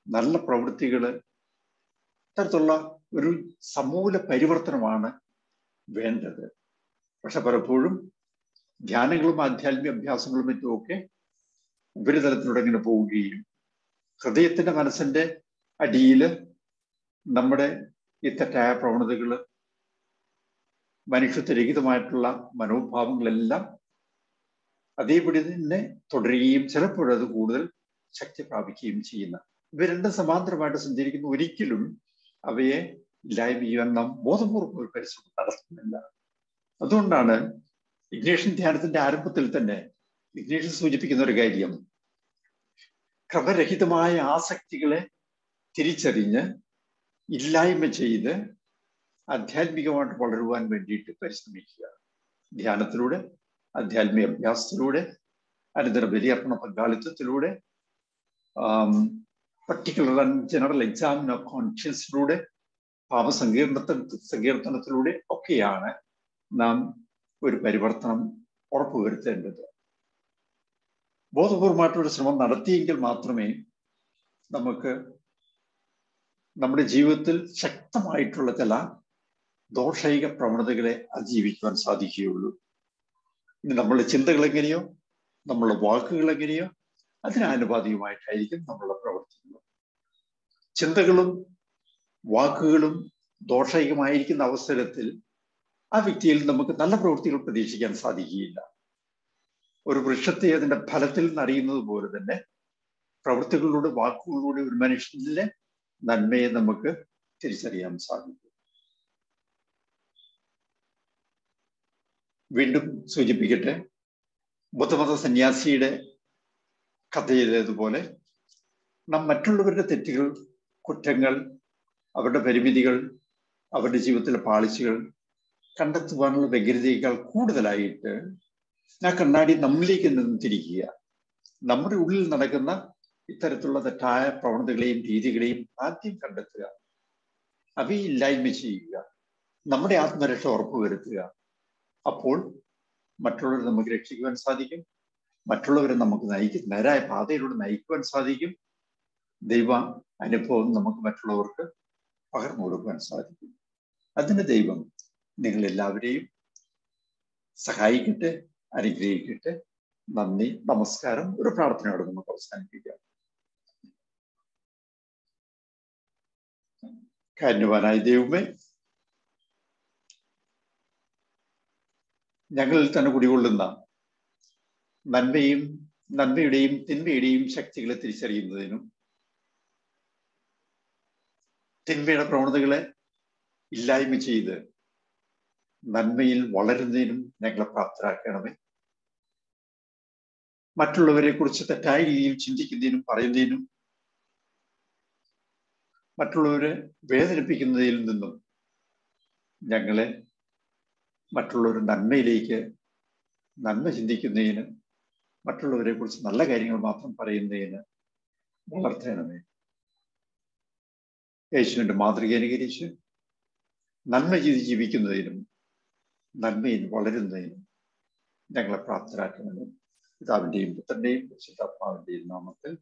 നല്ല പ്രവൃത്തികള്, ഇത്തരത്തിലുള്ള ഒരു സമൂല പരിവർത്തനമാണ് വേണ്ടത്. പക്ഷെ പലപ്പോഴും ധ്യാനങ്ങളും ആധ്യാത്മിക അഭ്യാസങ്ങളും മറ്റുമൊക്കെ ഉപരിതലത്തിലൂടെ ഇങ്ങനെ പോവുകയും ഹൃദയത്തിന്റെ മനസ്സിന്റെ അടിയിൽ നമ്മുടെ ഈ തെറ്റായ പ്രവണതകള്, മനുഷ്യത്വരഹിതമായിട്ടുള്ള മനോഭാവങ്ങളെല്ലാം അതേപടി തന്നെ തുടരുകയും ചിലപ്പോഴത് കൂടുതൽ ശക്തി പ്രാപിക്കുകയും ചെയ്യുന്ന ഇവ രണ്ടും സമാന്തരമായിട്ട് സഞ്ചരിക്കുന്ന, ഒരിക്കലും അവയെ ഇല്ലായ്മ ചെയ്യാൻ നാം ബോധപൂർവ്വം ഒരു പരിശ്രമം നടത്തുന്നില്ല. അതുകൊണ്ടാണ് ഇഗ്നേഷ്യൻ ധ്യാനത്തിന്റെ ആരംഭത്തിൽ തന്നെ ഇഗ്നേഷ്യൻ സൂചിപ്പിക്കുന്ന ഒരു കാര്യം, ക്രമരഹിതമായ ആസക്തികളെ തിരിച്ചറിഞ്ഞ് ഇല്ലായ്മ ചെയ്ത് ആധ്യാത്മികമായിട്ട് വളരുവാൻ വേണ്ടിയിട്ട് പരിശ്രമിക്കുക. ധ്യാനത്തിലൂടെ, ആധ്യാത്മിക അഭ്യാസത്തിലൂടെ, അനുദിന ബലിയർപ്പണ പങ്കാളിത്തത്തിലൂടെ, particular and general examen of കോൺഷ്യൻസിലൂടെ, ഭാവസങ്കീർത്തനത്തിലൂടെ ഒക്കെയാണ് നാം ഒരു പരിവർത്തനം ഉറപ്പുവരുത്തേണ്ടത്. ബോധപൂർവമായിട്ടൊരു ശ്രമം നടത്തിയെങ്കിൽ മാത്രമേ നമുക്ക് നമ്മുടെ ജീവിതത്തിൽ ശക്തമായിട്ടുള്ള ചില ദോഷൈക പ്രവണതകളെ അതിജീവിക്കുവാൻ സാധിക്കുകയുള്ളൂ. ഇനി നമ്മളുടെ ചിന്തകൾ എങ്ങനെയോ, നമ്മളുടെ വാക്കുകൾ എങ്ങനെയോ, അതിനാനുപാതികമായിട്ടായിരിക്കും നമ്മളുടെ പ്രവർത്തിക്കുന്നത്. ചിന്തകളും വാക്കുകളും ദോഷൈകമായിരിക്കുന്ന അവസരത്തിൽ ആ വ്യക്തിയിൽ നമുക്ക് നല്ല പ്രവൃത്തികൾ പ്രതീക്ഷിക്കാൻ സാധിക്കുകയില്ല. ഒരു വൃക്ഷത്തെ അതിന്റെ ഫലത്തിൽ നിന്ന് അറിയുന്നത് പോലെ തന്നെ പ്രവൃത്തികളിലൂടെ, വാക്കുകളിലൂടെ ഒരു മനുഷ്യനിലെ നന്മയെ നമുക്ക് തിരിച്ചറിയാൻ സാധിക്കും. വീണ്ടും സൂചിപ്പിക്കട്ടെ, ബുദ്ധമത സന്യാസിയുടെ കഥയിലേതുപോലെ നാം മറ്റുള്ളവരുടെ തെറ്റുകൾ, കുറ്റങ്ങൾ, അവരുടെ പരിമിതികൾ, അവരുടെ ജീവിതത്തിലെ പാളിച്ചകൾ കണ്ടെത്തുവാനുള്ള വ്യഗ്രതയേക്കാൾ കൂടുതലായിട്ട് ആ കണ്ണാടി നമ്മിലേക്ക് നിന്ന് തിരിക്കുക, നമ്മുടെ ഉള്ളിൽ നടക്കുന്ന ഇത്തരത്തിലുള്ള തെറ്റായ പ്രവണതകളെയും രീതികളെയും ആദ്യം കണ്ടെത്തുക, അവയെ ഇല്ലായ്മ ചെയ്യുക, നമ്മുടെ ആത്മരക്ഷ ഉറപ്പുവരുത്തുക. അപ്പോൾ മറ്റുള്ളവരെ നമുക്ക് രക്ഷിക്കുവാൻ സാധിക്കും, മറ്റുള്ളവരെ നമുക്ക് നേരായ പാതയിലൂടെ നയിക്കുവാൻ സാധിക്കും. ദൈവ അനുഭവം നമുക്ക് മറ്റുള്ളവർക്ക് പകർന്നു കൊടുക്കുവാൻ സാധിക്കും. അതിന് ദൈവം നിങ്ങൾ എല്ലാവരെയും സഹായിക്കട്ടെ, അനുഗ്രഹിക്കട്ടെ. നന്ദി, നമസ്കാരം. ഒരു പ്രാർത്ഥനയോടെ നമുക്ക് അവസാനിപ്പിക്കാം. കാരുണ്യവാനായ ദൈവമേ, ഞങ്ങളിൽ തന്നെ കുടികൊള്ളുന്ന നന്മയുടെയും തിന്മയുടെയും ശക്തികളെ തിരിച്ചറിയുന്നതിനും തിന്മയുടെ പ്രവണതകളെ ഇല്ലായ്മ ചെയ്ത് നന്മയിൽ വളരുന്നതിനും ഞങ്ങളെ പ്രാപ്തരാക്കണമേ. മറ്റുള്ളവരെ കുറിച്ച് തെറ്റായ രീതിയിൽ ചിന്തിക്കുന്നതിനും പറയുന്നതിനും മറ്റുള്ളവരെ വേദനിപ്പിക്കുന്നതിൽ നിന്നും ഞങ്ങളെ മറ്റുള്ളവരുടെ നന്മയിലേക്ക്, നന്മ ചിന്തിക്കുന്നതിന്, മറ്റുള്ളവരെ കുറിച്ച് നല്ല കാര്യങ്ങൾ മാത്രം പറയുന്നതിന് വളർത്തണമേ. യേശുവിന്റെ മാതൃക അനുകരിച്ച് നന്മ ചെയ്ത് ജീവിക്കുന്നതിനും നന്മയിൽ വളരുന്നതിനും ഞങ്ങളെ പ്രാപ്തരാക്കണമെന്ന് പിതാവിന്റെയും പുത്രന്റെയും പരിശുദ്ധാത്മാവിന്റെയും നാമത്തിൽ